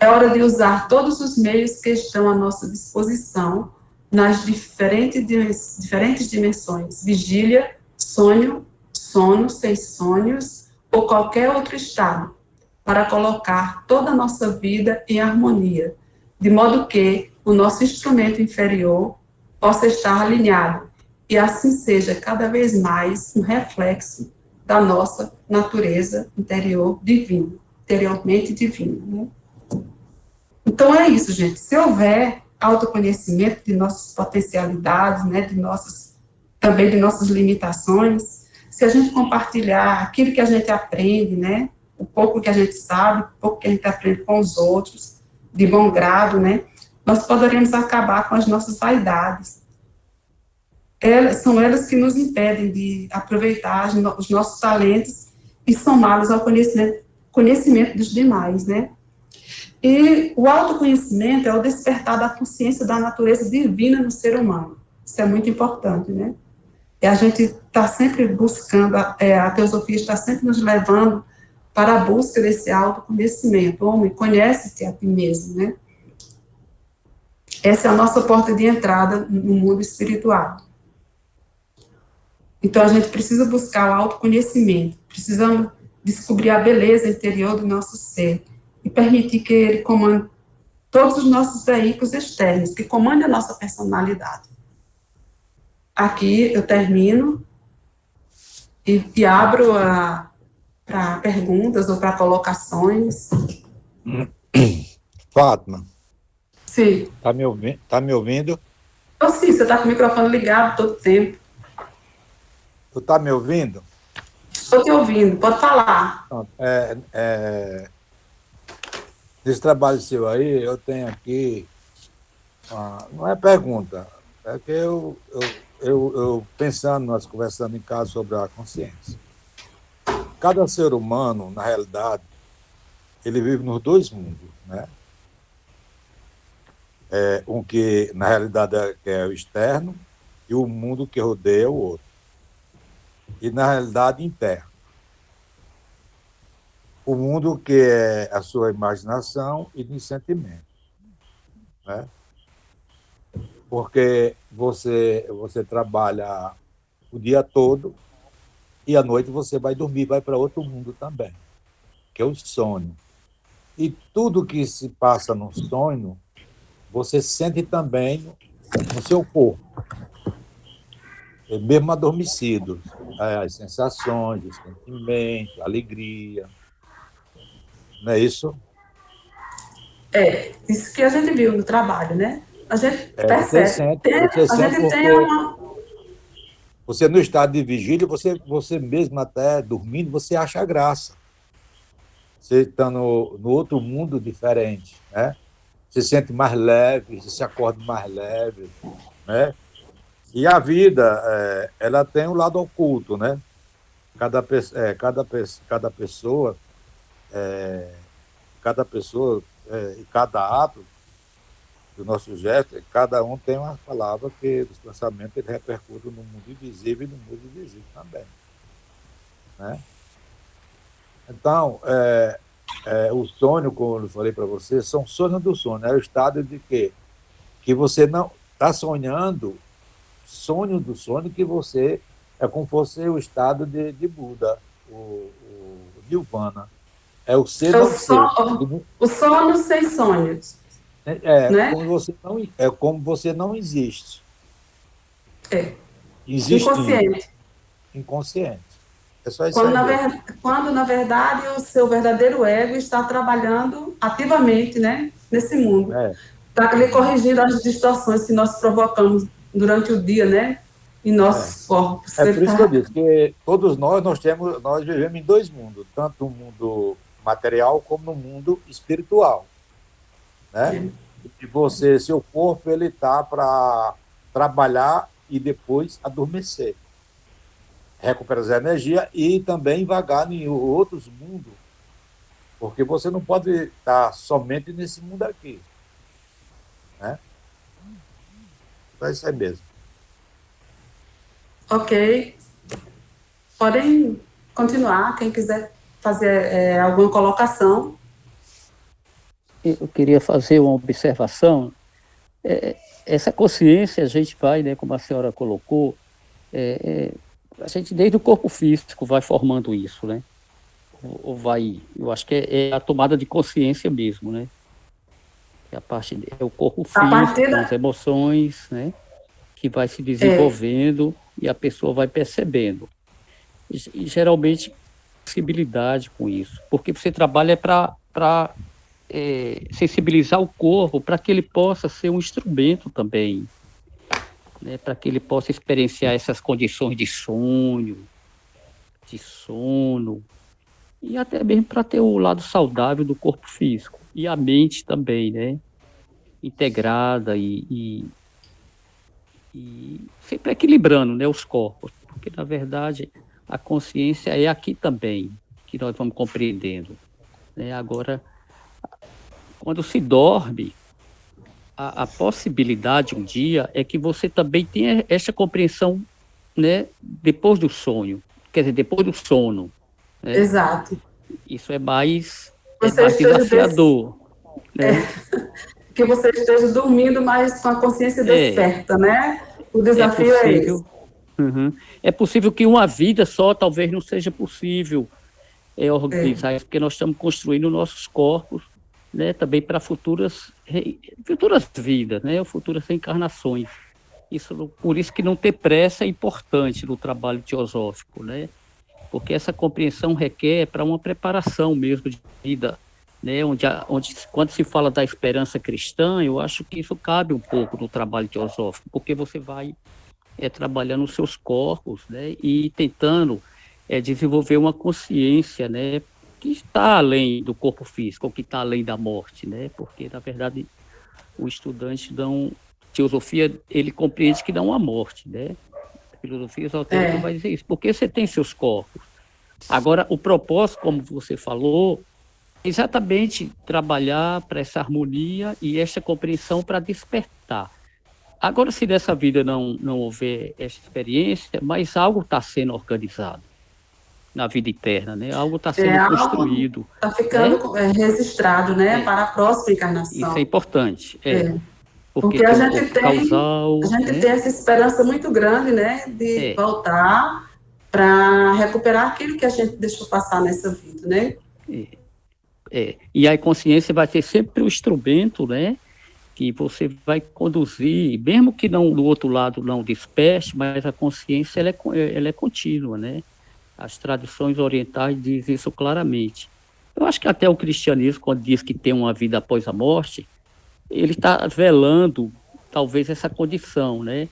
É hora de usar todos os meios que estão à nossa disposição nas diferentes dimensões, vigília, sonho, sono, sem sonhos ou qualquer outro estado, para colocar toda a nossa vida em harmonia, de modo que o nosso instrumento inferior possa estar alinhado e assim seja cada vez mais um reflexo da nossa natureza interiormente divina. Né? Então é isso, gente. Se houver autoconhecimento de nossas potencialidades, né, também de nossas limitações, se a gente compartilhar aquilo que a gente aprende, né, o pouco que a gente sabe, o pouco que a gente aprende com os outros, de bom grado, né, nós poderemos acabar com as nossas vaidades. São elas que nos impedem de aproveitar os nossos talentos e somá-los ao conhecimento dos demais, né? E o autoconhecimento é o despertar da consciência da natureza divina no ser humano. Isso é muito importante, né? E a gente está sempre buscando, a teosofia está sempre nos levando para a busca desse autoconhecimento. Homem, conhece-te a ti mesmo, né? Essa é a nossa porta de entrada no mundo espiritual. Então, a gente precisa buscar o autoconhecimento, precisamos descobrir a beleza interior do nosso ser e permitir que ele comande todos os nossos veículos externos, que comande a nossa personalidade. Aqui eu termino e abro para perguntas ou para colocações. Fátima. Sim. Tá me ouvindo? Oh, sim, você está com o microfone ligado todo o tempo. Tu tá me ouvindo? Estou te ouvindo, pode falar. Nesse trabalho seu aí, eu tenho aqui, não é pergunta, é que eu pensando, nós conversando em casa sobre a consciência. Cada ser humano, na realidade, ele vive nos dois mundos, né? Um que, na realidade, é o externo e o mundo que rodeia o outro. E, na realidade, interno. O mundo que é a sua imaginação e de sentimentos. Né? Porque você trabalha o dia todo e à noite você vai dormir, vai para outro mundo também, que é o sonho. E tudo que se passa no sonho, você sente também no seu corpo, mesmo adormecido, as sensações, os sentimentos, a alegria, não é isso? Isso que a gente viu no trabalho, né? A gente percebe. Você sente você no estado de vigília, você mesmo até dormindo, você acha graça. Você está no outro mundo diferente, né? Você se sente mais leve, você se acorda mais leve, né? E a vida, ela tem um lado oculto, né? Cada pessoa e cada ato do nosso gesto, cada um tem uma palavra que os pensamentos ele repercutem no mundo invisível e no mundo invisível também, né? Então, o sonho, como eu falei para você, são sonhos do sono. É o estado de quê? Que você não está sonhando, sonho do sono, que você é como fosse o estado de Buda, o Nirvana. É o ser não ser. O sono sem sonhos. Né? Como você não existe. Existe inconsciente. É só isso. Quando, na verdade, o seu verdadeiro ego está trabalhando ativamente, né, nesse mundo. Para lhe corrigir as distorções que nós provocamos durante o dia, né, em nossos corpos. Por isso que eu disse que todos nós vivemos em dois mundos, tanto no mundo material como no mundo espiritual, né? E seu corpo, ele está para trabalhar e depois adormecer, recuperar a energia e também vagar em outros mundos, porque você não pode estar somente nesse mundo aqui, né? Então, isso aí mesmo. Ok. Podem continuar, quem quiser fazer alguma colocação. Eu queria fazer uma observação. Essa consciência, a gente vai, né, como a senhora colocou, a gente desde o corpo físico vai formando isso, né? Eu acho que é a tomada de consciência mesmo, né? É o corpo físico, com as emoções, né? Que vai se desenvolvendo e a pessoa vai percebendo. E geralmente, sensibilidade com isso, porque você trabalha para sensibilizar o corpo para que ele possa ser um instrumento também, né, para que ele possa experienciar essas condições de sono, e até mesmo para ter o lado saudável do corpo físico, e a mente também, né, integrada e sempre equilibrando, né, os corpos, porque na verdade a consciência é aqui também, que nós vamos compreendendo, né? Agora, quando se dorme, a possibilidade um dia é que você também tenha essa compreensão, né, depois do sonho, quer dizer, depois do sono. Né? Exato. Isso é mais desafiador. Né? Que você esteja dormindo, mas com a consciência desperta, né? O desafio é esse. É possível que uma vida só talvez não seja possível organizar isso, porque nós estamos construindo nossos corpos, né, também para futuras vidas, né, ou futuras reencarnações. Por isso que não ter pressa é importante no trabalho teosófico, né, porque essa compreensão requer para uma preparação mesmo de vida, né, onde quando se fala da esperança cristã, eu acho que isso cabe um pouco no trabalho teosófico, porque você vai trabalhando os seus corpos, né, e tentando desenvolver uma consciência, né, que está além do corpo físico, ou que está além da morte, né? Porque, na verdade, o estudante teosofia, ele compreende que não há morte, né? A filosofia esotérica vai dizer isso, porque você tem seus corpos. Agora, o propósito, como você falou, é exatamente trabalhar para essa harmonia e essa compreensão para despertar. Agora, se dessa vida não houver essa experiência, mas algo está sendo organizado na vida eterna, né? Algo está sendo construído. Está ficando registrado, né? Para a próxima encarnação. Isso é importante. Porque a gente tem essa esperança muito grande, né? De voltar para recuperar aquilo que a gente deixou passar nessa vida, né? E a consciência vai ser sempre o instrumento, né? que você vai conduzir, mesmo que não do outro lado não desperte, mas a consciência ela é contínua, né? As tradições orientais dizem isso claramente. Eu acho que até o cristianismo, quando diz que tem uma vida após a morte, ele está velando talvez essa condição, né?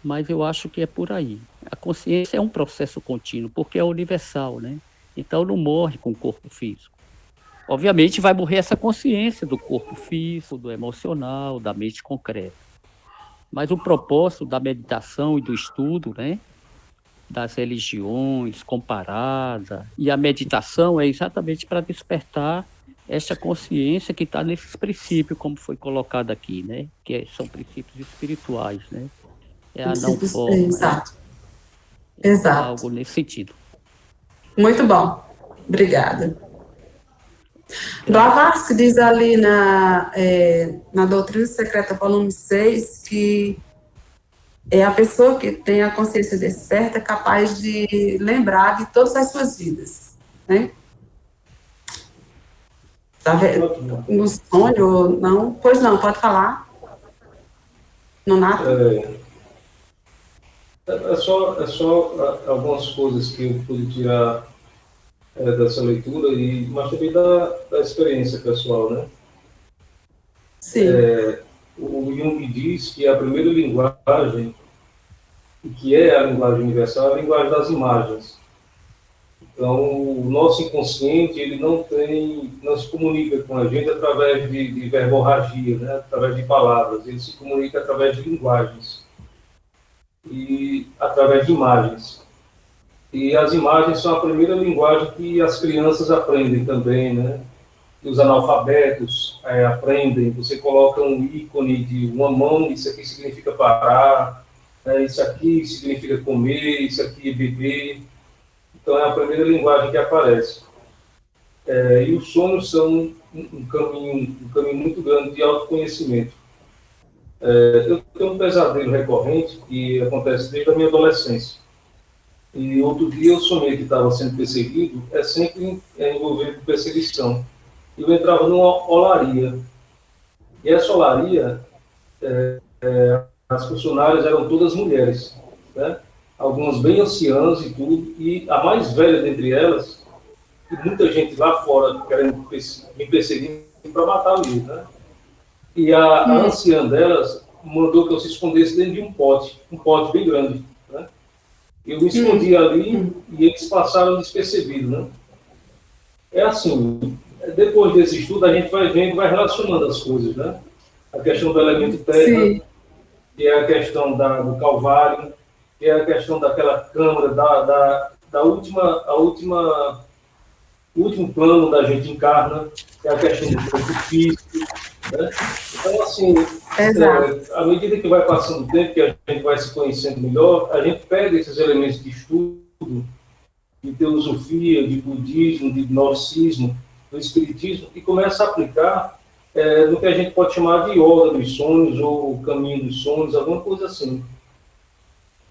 Mas eu acho que é por aí. A consciência é um processo contínuo, porque é universal, né? Então não morre com o corpo físico. Obviamente vai morrer essa consciência do corpo físico, do emocional, da mente concreta. Mas o propósito da meditação e do estudo, né, das religiões comparada, e a meditação é exatamente para despertar essa consciência que está nesses princípios, como foi colocado aqui, né, que são princípios espirituais, né? É a não forma. Exato. É Exato. algo nesse sentido. Muito bom. Obrigada. Blavatsky diz ali na Doutrina Secreta, volume 6, que a pessoa que tem a consciência desperta é capaz de lembrar de todas as suas vidas, né? Tá vendo? No sonho, não? Pois não, pode falar. No nada. É só algumas coisas que eu pude tirar dessa leitura, mas também da experiência pessoal, né? Sim. O Jung diz que a primeira linguagem, que é a linguagem universal, é a linguagem das imagens. Então, o nosso inconsciente, ele não se comunica com a gente através de verborragia, né? Através de palavras, ele se comunica através de linguagens e através de imagens. E as imagens são a primeira linguagem que as crianças aprendem também, né? E os analfabetos aprendem. Você coloca um ícone de uma mão, isso aqui significa parar, isso aqui significa comer, isso aqui é beber. Então é a primeira linguagem que aparece. E os sonhos são um caminho muito grande de autoconhecimento. Eu tenho um pesadelo recorrente que acontece desde a minha adolescência. E outro dia eu sonhei que estava sendo perseguido, sempre envolvido com perseguição. Eu entrava numa olaria. E essa olaria, as funcionárias eram todas mulheres, né? Algumas bem anciãs e tudo, e a mais velha dentre elas, e muita gente lá fora querendo me perseguir para matar ali, né? E a anciã delas mandou que eu se escondesse dentro de um pote bem grande, né? Eu me escondi ali e eles passaram despercebidos, né? É assim, depois desse estudo a gente vai vendo, vai relacionando as coisas, né? A questão do elemento terra, que é a questão do Calvário, que é a questão daquela câmara, o último plano da gente encarna, que é a questão do corpo físico, né? Então, assim, à medida que vai passando o tempo, que a gente vai se conhecendo melhor, a gente pega esses elementos de estudo, de teosofia, de budismo, de gnosticismo, do espiritismo, e começa a aplicar no que a gente pode chamar de yoga dos sonhos, ou caminho dos sonhos, alguma coisa assim.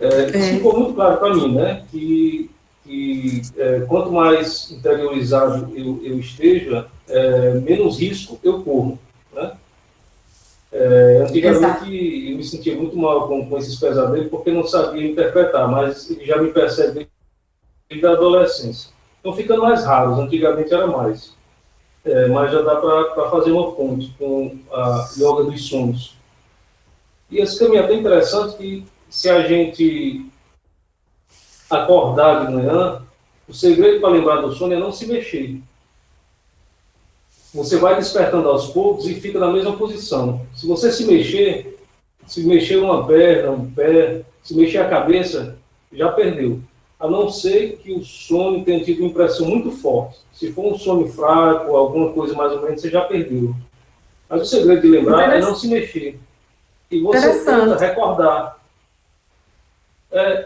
Isso ficou muito claro para mim, né? Que quanto mais interiorizado eu esteja, menos risco eu corro, né? Antigamente eu me sentia muito mal com esses pesadelos porque não sabia interpretar, mas ele já me percebe desde a adolescência. Estão ficando mais raros, antigamente era mais. Mas já dá para fazer uma ponte com a yoga dos sonhos. E esse caminho é bem interessante que, se a gente acordar de manhã, o segredo para lembrar do sono é não se mexer. Você vai despertando aos poucos e fica na mesma posição. Se você se mexer uma perna, um pé, se mexer a cabeça, já perdeu. A não ser que o sono tenha tido uma impressão muito forte. Se for um sono fraco, alguma coisa mais ou menos, você já perdeu. Mas o segredo de lembrar é não se mexer. E você tenta recordar.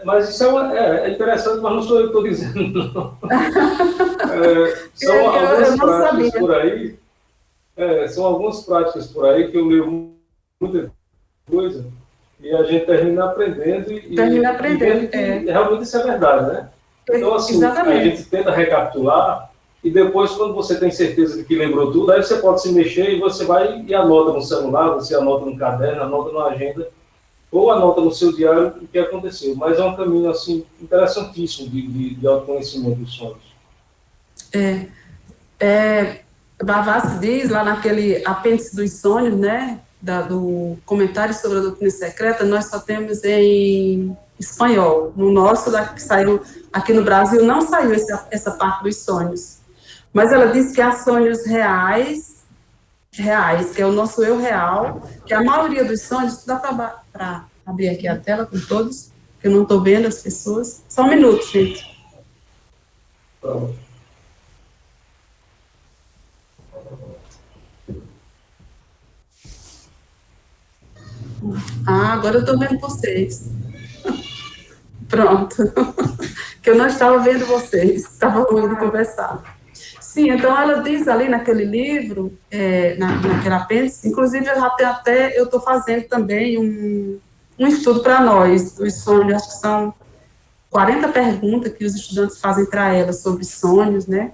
Mas isso é interessante, mas não sou eu que estou dizendo, não. São algumas práticas por aí. São algumas práticas por aí que eu leio muita coisa e a gente termina aprendendo e vendo que realmente isso é verdade, né? Então, assim, a gente tenta recapitular e depois, quando você tem certeza de que lembrou tudo, aí você pode se mexer e você vai e anota no celular, você anota no caderno, anota na agenda, ou anota no seu diário o que aconteceu. Mas é um caminho, assim, interessantíssimo de autoconhecimento dos sonhos. Blavatsky diz, lá naquele apêndice dos sonhos, né, do comentário sobre a doutrina secreta, nós só temos em espanhol. No nosso, que saiu aqui no Brasil, não saiu essa parte dos sonhos. Mas ela diz que há sonhos reais, que é o nosso eu real, que a maioria dos sonhos, dá para abrir aqui a tela com todos, que eu não estou vendo as pessoas. Só um minuto, gente. Pronto. Agora eu estou vendo vocês. Pronto. Que eu não estava vendo vocês, estava ouvindo conversar. Sim, então ela diz ali naquele livro, naquele apêndice, inclusive eu estou fazendo também um estudo para nós, os sonhos, acho que são 40 perguntas que os estudantes fazem para ela sobre sonhos, né?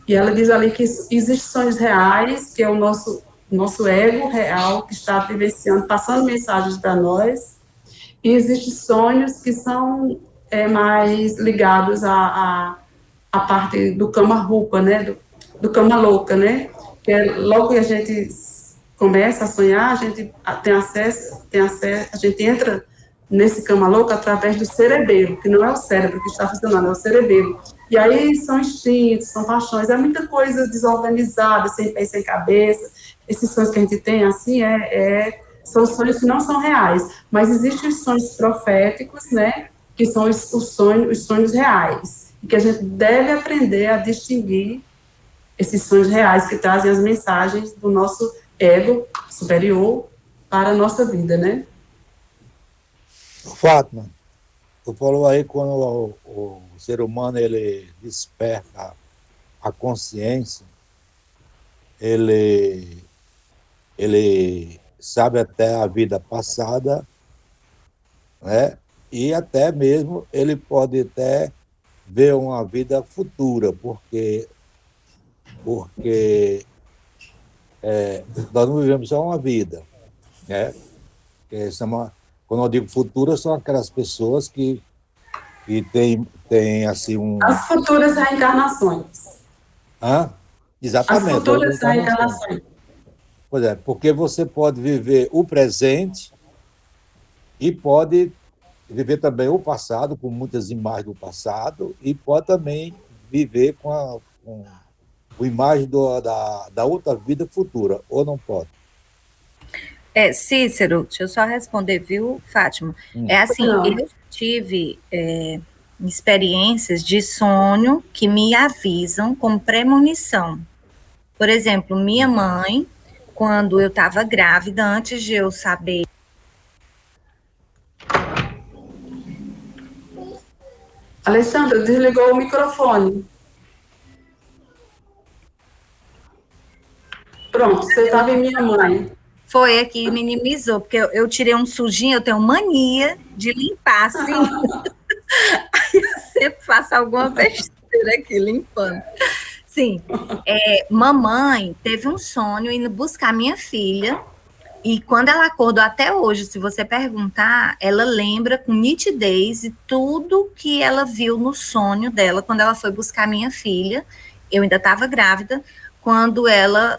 E ela diz ali que existem sonhos reais, que é o nosso ego real, que está vivenciando, passando mensagens para nós, e existem sonhos que são mais ligados à parte do Kama Rupa, né, do Kama Louca, né, que logo que a gente começa a sonhar, a gente tem acesso, a gente entra nesse Kama Louca através do cerebelo, que não é o cérebro que está funcionando, é o cerebelo. E aí são instintos, são paixões, é muita coisa desorganizada, sem pé e sem cabeça. Esses sonhos que a gente tem, assim, são sonhos que não são reais, mas existem os sonhos proféticos, né, que são os sonhos reais, e que a gente deve aprender a distinguir esses sonhos reais que trazem as mensagens do nosso ego superior para a nossa vida, né? Fátima, tu falou aí quando o ser humano ele desperta a consciência, ele sabe até a vida passada, né? E até mesmo ele pode até ver uma vida futura, porque nós não vivemos só uma vida, né? Quando eu digo futura, são aquelas pessoas que têm assim As futuras reencarnações. Exatamente. As futuras reencarnações. Pois é, porque você pode viver o presente e pode viver também o passado, com muitas imagens do passado, e pode também viver com a imagem da outra vida futura, ou não pode? Cícero, deixa eu só responder, viu, Fátima? Assim, eu tive experiências de sonho que me avisam como premonição. Por exemplo, minha mãe, quando eu estava grávida, antes de eu saber... Alessandra, desligou o microfone. Pronto, você estava em minha mãe. Foi aqui, minimizou, porque eu tirei um sujinho, eu tenho mania de limpar, assim. Aí eu sempre faço alguma besteira aqui, limpando. Sim, mamãe teve um sonho indo buscar minha filha, e quando ela acordou até hoje, se você perguntar, ela lembra com nitidez de tudo que ela viu no sonho dela, quando ela foi buscar minha filha. Eu ainda estava grávida, quando ela,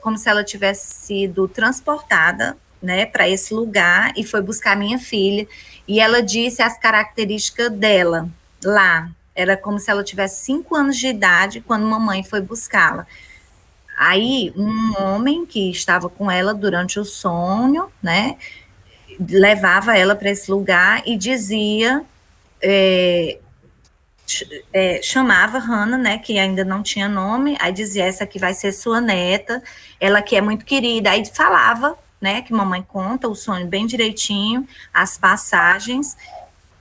como se ela tivesse sido transportada, né, para esse lugar, e foi buscar minha filha, e ela disse as características dela lá. Era como se ela tivesse 5 anos de idade quando mamãe foi buscá-la. Aí, um homem que estava com ela durante o sonho, né, levava ela para esse lugar e dizia, chamava Hannah, né, que ainda não tinha nome, aí dizia, essa aqui vai ser sua neta, ela que é muito querida, aí falava, né, que mamãe conta o sonho bem direitinho, as passagens.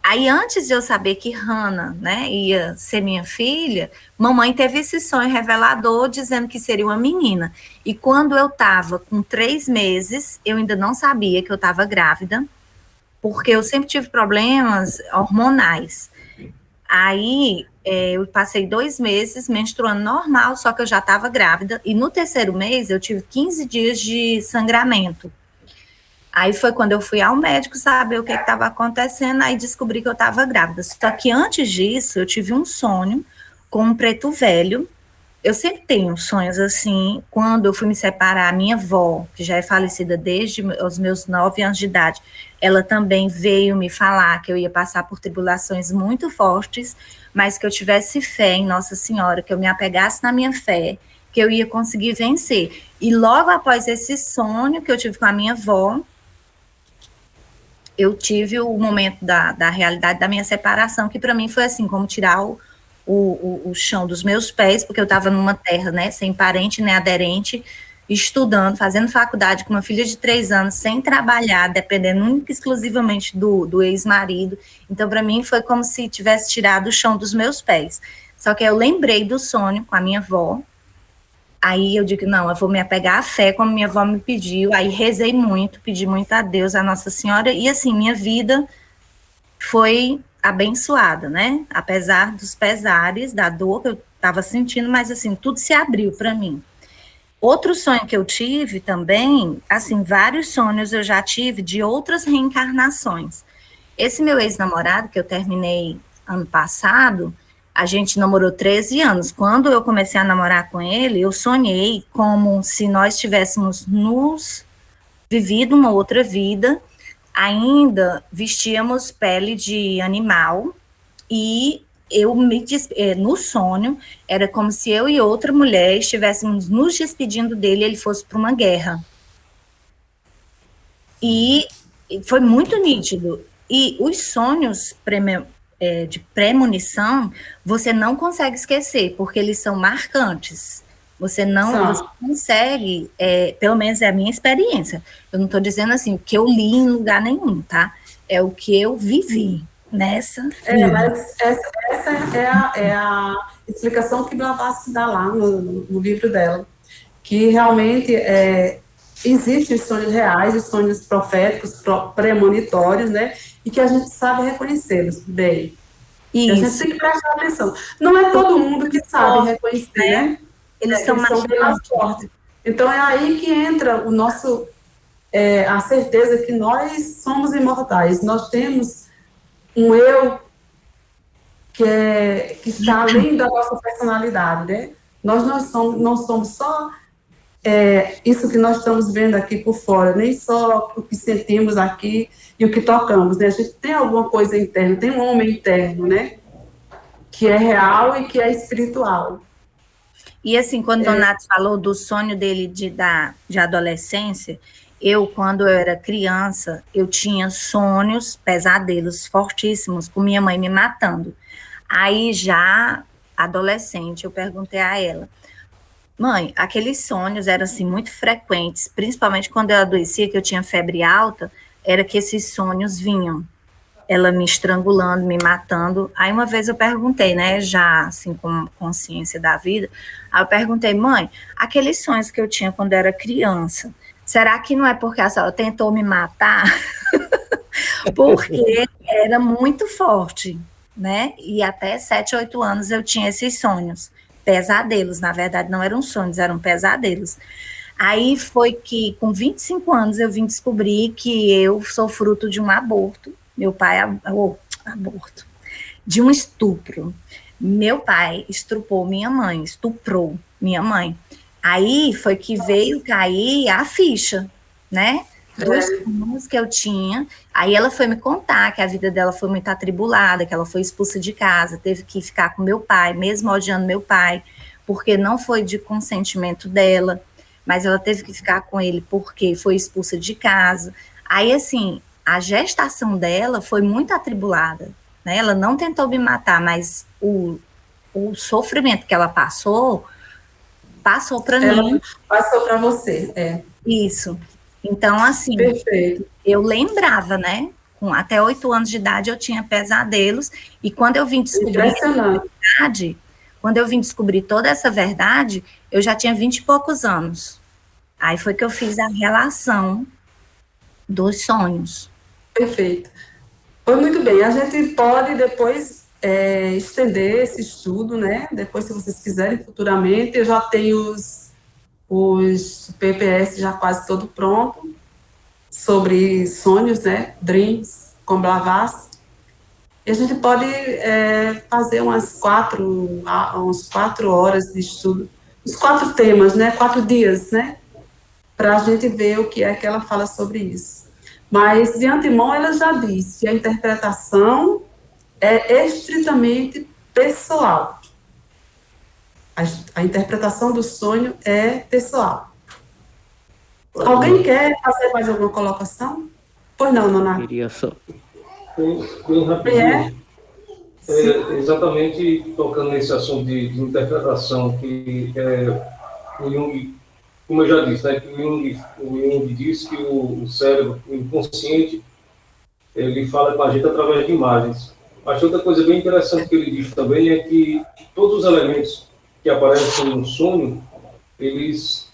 Aí, antes de eu saber que Hannah, né, ia ser minha filha, mamãe teve esse sonho revelador dizendo que seria uma menina. E quando eu estava com 3 meses, eu ainda não sabia que eu estava grávida, porque eu sempre tive problemas hormonais. Aí, eu passei 2 meses menstruando normal, só que eu já estava grávida, e no 3º mês eu tive 15 dias de sangramento. Aí foi quando eu fui ao médico saber o que estava acontecendo, aí descobri que eu estava grávida. Só que antes disso, eu tive um sonho com um preto velho. Eu sempre tenho sonhos assim. Quando eu fui me separar, a minha avó, que já é falecida desde os meus 9 anos de idade, ela também veio me falar que eu ia passar por tribulações muito fortes, mas que eu tivesse fé em Nossa Senhora, que eu me apegasse na minha fé, que eu ia conseguir vencer. E logo após esse sonho que eu tive com a minha avó, eu tive o momento da realidade da minha separação, que para mim foi assim, como tirar o chão dos meus pés, porque eu estava numa terra, né, sem parente nem aderente, estudando, fazendo faculdade com uma filha de 3 anos, sem trabalhar, dependendo única e exclusivamente do ex-marido. Então, para mim, foi como se tivesse tirado o chão dos meus pés. Só que eu lembrei do sonho com a minha avó. Aí eu digo, não, eu vou me apegar à fé, como minha avó me pediu. Aí rezei muito, pedi muito a Deus, a Nossa Senhora, e assim, minha vida foi abençoada, né? Apesar dos pesares, da dor que eu estava sentindo, mas assim, tudo se abriu para mim. Outro sonho que eu tive também, assim, vários sonhos eu já tive de outras reencarnações. Esse meu ex-namorado, que eu terminei ano passado, a gente namorou 13 anos. Quando eu comecei a namorar com ele, eu sonhei como se nós tivéssemos nos vivido uma outra vida, ainda vestíamos pele de animal, e no sonho, era como se eu e outra mulher estivéssemos nos despedindo dele, ele fosse para uma guerra. E foi muito nítido. E os sonhos de premonição, você não consegue esquecer, porque eles são marcantes. Você consegue, pelo menos é a minha experiência. Eu não estou dizendo assim, o que eu li em lugar nenhum, tá? É o que eu vivi nessa vida. Mas essa é a explicação que Blavatsky dá lá no livro dela, que realmente existem os sonhos reais, os sonhos proféticos, premonitórios, né? E que a gente sabe reconhecê-los bem. Isso. A gente tem que prestar atenção. Não é todo mundo que sabe reconhecer, né? Eles são mais fortes. Então é aí que entra o nosso a certeza que nós somos imortais. Nós temos um eu que está além da nossa personalidade, né? Nós não somos só isso que nós estamos vendo aqui por fora, nem só o que sentimos aqui e o que tocamos, né? A gente tem alguma coisa interna, tem um homem interno, né? Que é real e que é espiritual. E assim, quando o Donato falou do sonho dele de adolescência, quando eu era criança, eu tinha sonhos, pesadelos fortíssimos, com minha mãe me matando. Aí, já adolescente, eu perguntei a ela, mãe, aqueles sonhos eram assim muito frequentes, principalmente quando eu adoecia, que eu tinha febre alta, era que esses sonhos vinham, ela me estrangulando, me matando. Aí uma vez eu perguntei, né, já assim com consciência da vida, aí eu perguntei, mãe, aqueles sonhos que eu tinha quando eu era criança, será que não é porque a senhora tentou me matar? Porque era muito forte, né, e até 7, 8 anos eu tinha esses sonhos, pesadelos, na verdade não eram sonhos, eram pesadelos. Aí foi que com 25 anos eu vim descobrir que eu sou fruto de um aborto. Meu pai, aborto, de um estupro. Meu pai estuprou minha mãe. Aí foi que veio cair a ficha, né? Dos sonhos que eu tinha. Aí ela foi me contar que a vida dela foi muito atribulada, que ela foi expulsa de casa, teve que ficar com meu pai, mesmo odiando meu pai, porque não foi de consentimento dela, mas ela teve que ficar com ele porque foi expulsa de casa. Aí, assim, a gestação dela foi muito atribulada, né? Ela não tentou me matar, mas o sofrimento que ela passou para mim. Passou para você, Isso. Então, assim, perfeito. Eu lembrava, né? Com até 8 anos de idade eu tinha pesadelos, e quando eu vim descobrir toda essa verdade, eu já tinha 20 e poucos anos. Aí foi que eu fiz a relação dos sonhos. Perfeito. Foi muito bem. A gente pode depois estender esse estudo, né? Depois, se vocês quiserem, futuramente, eu já tenho os PPS já quase todo pronto, sobre sonhos, né? Dreams, com Blavatsky. E a gente pode fazer umas 4 horas de estudo, os 4 temas, né? 4 dias, né? Para a gente ver o que é que ela fala sobre isso. Mas, de antemão, ela já disse que a interpretação é estritamente pessoal. A interpretação do sonho é pessoal. Alguém quer fazer mais alguma colocação? Pois não, Nonato. Queria só. Bem rapidinho. Exatamente tocando nesse assunto de interpretação, que o Jung, como eu já disse, né, que o Jung diz que o cérebro, o inconsciente, ele fala com a gente através de imagens. Mas outra coisa bem interessante que ele diz também é que todos os elementos que aparecem no sonho, eles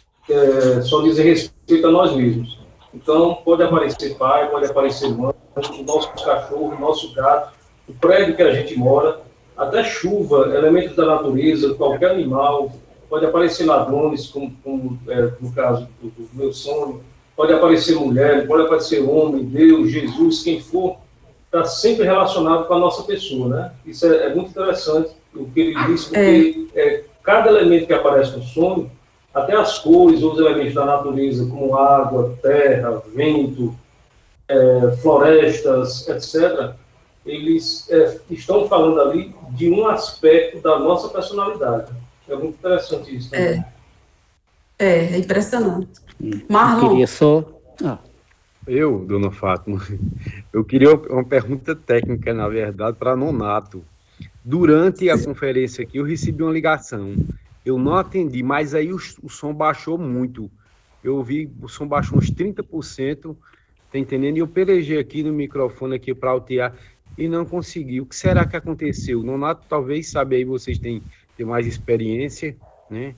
só dizem respeito a nós mesmos. Então, pode aparecer pai, pode aparecer mãe, o nosso cachorro, o nosso gato, o prédio que a gente mora, até chuva, elementos da natureza, qualquer animal, pode aparecer ladrões, como no caso do meu sonho, pode aparecer mulher, pode aparecer homem, Deus, Jesus, quem for, está sempre relacionado com a nossa pessoa, né? Isso é muito interessante, o que ele disse, porque cada elemento que aparece no sonho, até as cores, os elementos da natureza, como água, terra, vento, florestas, etc., eles estão falando ali de um aspecto da nossa personalidade. É muito interessante isso também. É impressionante. Marlon? Eu queria só... Eu, dona Fátima, eu queria uma pergunta técnica, na verdade, para Nonato. Durante a conferência aqui, eu recebi uma ligação. Eu não atendi, mas aí o som baixou muito. Eu ouvi, o som baixou uns 30%, tá entendendo? E eu pelejei aqui no microfone aqui para altear e não consegui. O que será que aconteceu? Nonato, talvez, sabe aí, vocês têm mais experiência, né?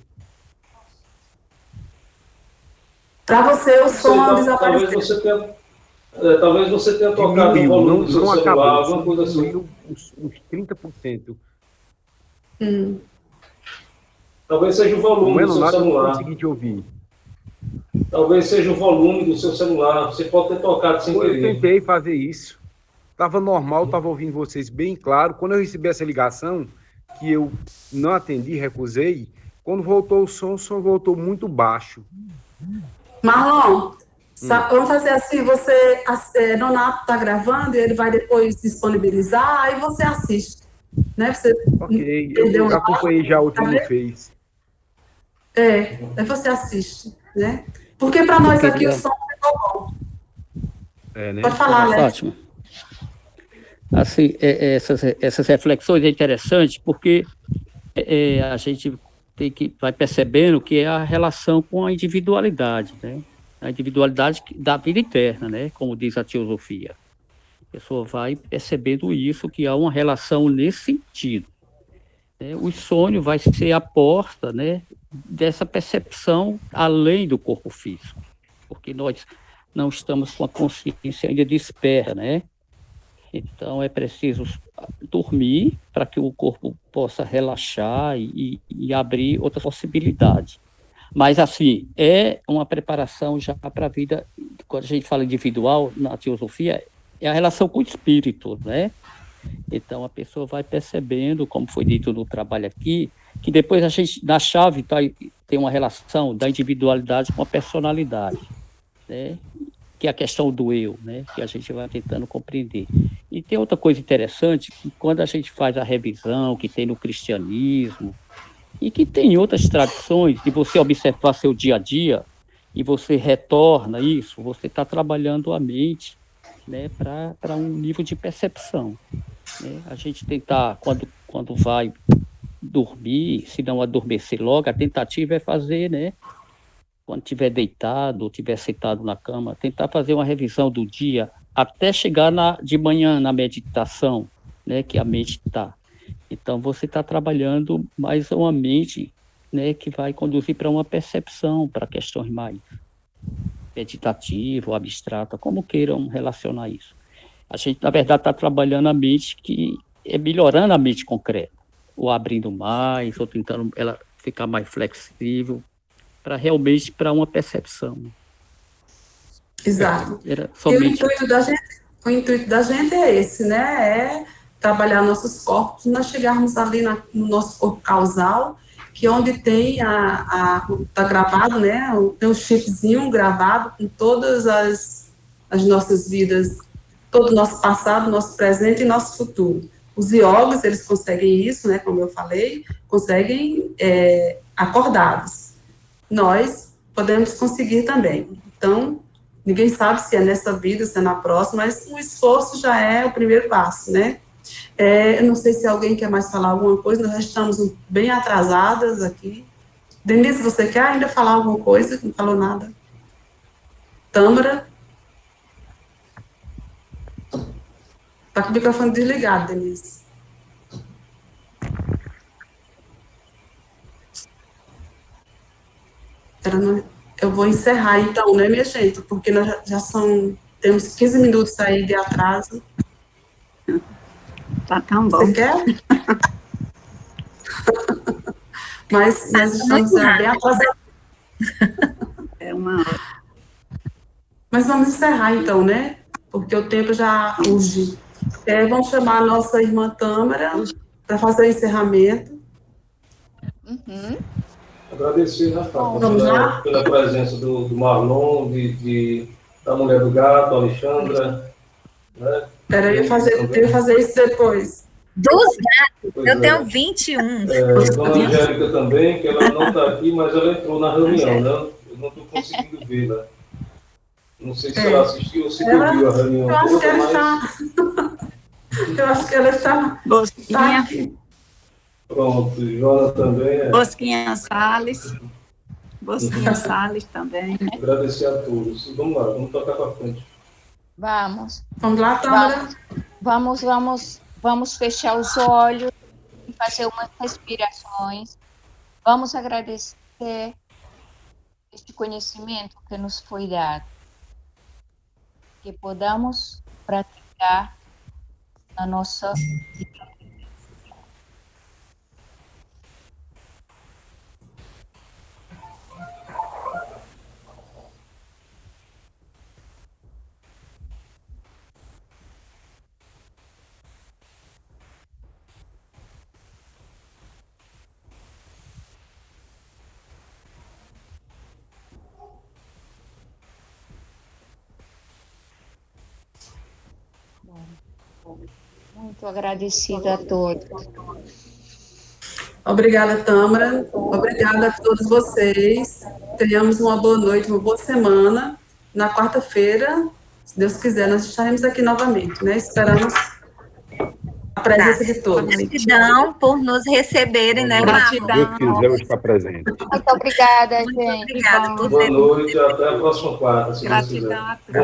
Para você, o som desapareceu. Talvez você tenha tocado no volume do seu celular, alguma coisa assim. Uns 30%. Talvez seja o volume do seu celular. Não consegui te ouvir. Talvez seja o volume do seu celular. Você pode ter tocado sem querer. Eu tentei fazer isso. Estava normal, estava ouvindo vocês bem claro. Quando eu recebi essa ligação, que eu não atendi, recusei, quando voltou o som voltou muito baixo. Marlon, vamos fazer assim, Nonato está gravando e ele vai depois disponibilizar, aí você assiste, né? Você eu acompanhei já o que ele fez. Aí você assiste, né? Porque para nós aqui o som ficou bom. Né? Pode falar, né? Ótimo. Assim, essas reflexões é interessante porque a gente vai percebendo que é a relação com a individualidade, né? A individualidade da vida eterna, né? Como diz a teosofia. A pessoa vai percebendo isso, que há uma relação nesse sentido. O sonho vai ser a porta, né, dessa percepção além do corpo físico, porque nós não estamos com a consciência ainda desperta, né? Então, é preciso dormir para que o corpo possa relaxar e abrir outras possibilidades. Mas, assim, é uma preparação já para a vida, quando a gente fala individual, na teosofia, é a relação com o espírito, né? Então, a pessoa vai percebendo, como foi dito no trabalho aqui, que depois a gente, na chave, tem uma relação da individualidade com a personalidade, né? Que é a questão do eu, né? Que a gente vai tentando compreender. E tem outra coisa interessante, que quando a gente faz a revisão que tem no cristianismo, e que tem em outras tradições, de você observar seu dia a dia, e você retorna isso, você está trabalhando a mente, né, para um nível de percepção. Né? A gente tentar, quando vai dormir, se não adormecer logo, a tentativa é fazer, né, quando estiver deitado ou estiver sentado na cama, tentar fazer uma revisão do dia até chegar de manhã na meditação, né, que a mente está. Então, você está trabalhando mais uma mente, né, que vai conduzir para uma percepção, para questões mais meditativas, abstratas, como queiram relacionar isso. A gente, na verdade, está trabalhando a mente que melhorando a mente concreta, ou abrindo mais, ou tentando ela ficar mais flexível, para realmente para uma percepção. Exato. Era E somente o intuito da gente é esse, né? É trabalhar nossos corpos, nós chegarmos ali no nosso corpo causal, que é onde tem tá gravado, né? Tem um chipzinho gravado com todas as nossas vidas, todo o nosso passado, nosso presente e nosso futuro. Os iogas, eles conseguem isso, né? Como eu falei, conseguem acordados. Nós podemos conseguir também. Então, ninguém sabe se é nessa vida, se é na próxima, mas o esforço já é o primeiro passo, né? Eu não sei se alguém quer mais falar alguma coisa, nós já estamos bem atrasadas aqui. Denise, você quer ainda falar alguma coisa? Não falou nada. Tâmara? Está com o microfone desligado, Denise. Eu vou encerrar então, né, minha gente? Porque nós temos 15 minutos aí de atraso. Tá tão bom. Você quer? Mas nós estamos bem atrasados. É uma hora. Mas vamos encerrar então, né? Porque o tempo já urge. Vamos chamar a nossa irmã Tâmara para fazer o encerramento. Uhum. Agradecer, né, Vamos lá? pela presença do Marlon, da mulher do gato, Alexandra. Né? Eu ia fazer isso depois. Dos gatos, Pois eu é. tenho 21. Dona Angélica também, que ela não está aqui, mas ela entrou na reunião, né? Eu não estou conseguindo vê-la. Não sei se ela assistiu ou se ouviu a reunião Eu acho toda, que ela mas... está... Eu acho que ela está Bosquinha, aqui. Pronto, Joana também. Bosquinha Salles. Bosquinha Salles também. Agradecer a todos. Vamos lá, vamos tocar para frente. Vamos. Vamos lá, Tâmara? Vamos fechar os olhos e fazer umas respirações. Vamos agradecer este conhecimento que nos foi dado. Que podamos praticar na nossa vida. Muito agradecida a todos. Obrigada, Tâmara. Obrigada a todos vocês. Tenhamos uma boa noite, uma boa semana. Na quarta-feira, se Deus quiser, nós estaremos aqui novamente, né? Esperamos a presença de todos. Gratidão por nos receberem, né, Marlon? Se Deus quiser, eu estar presente. Muito obrigada, Muito gente. obrigada por Boa ter noite, até a próxima quarta, se Deus quiser. Gratidão a todos.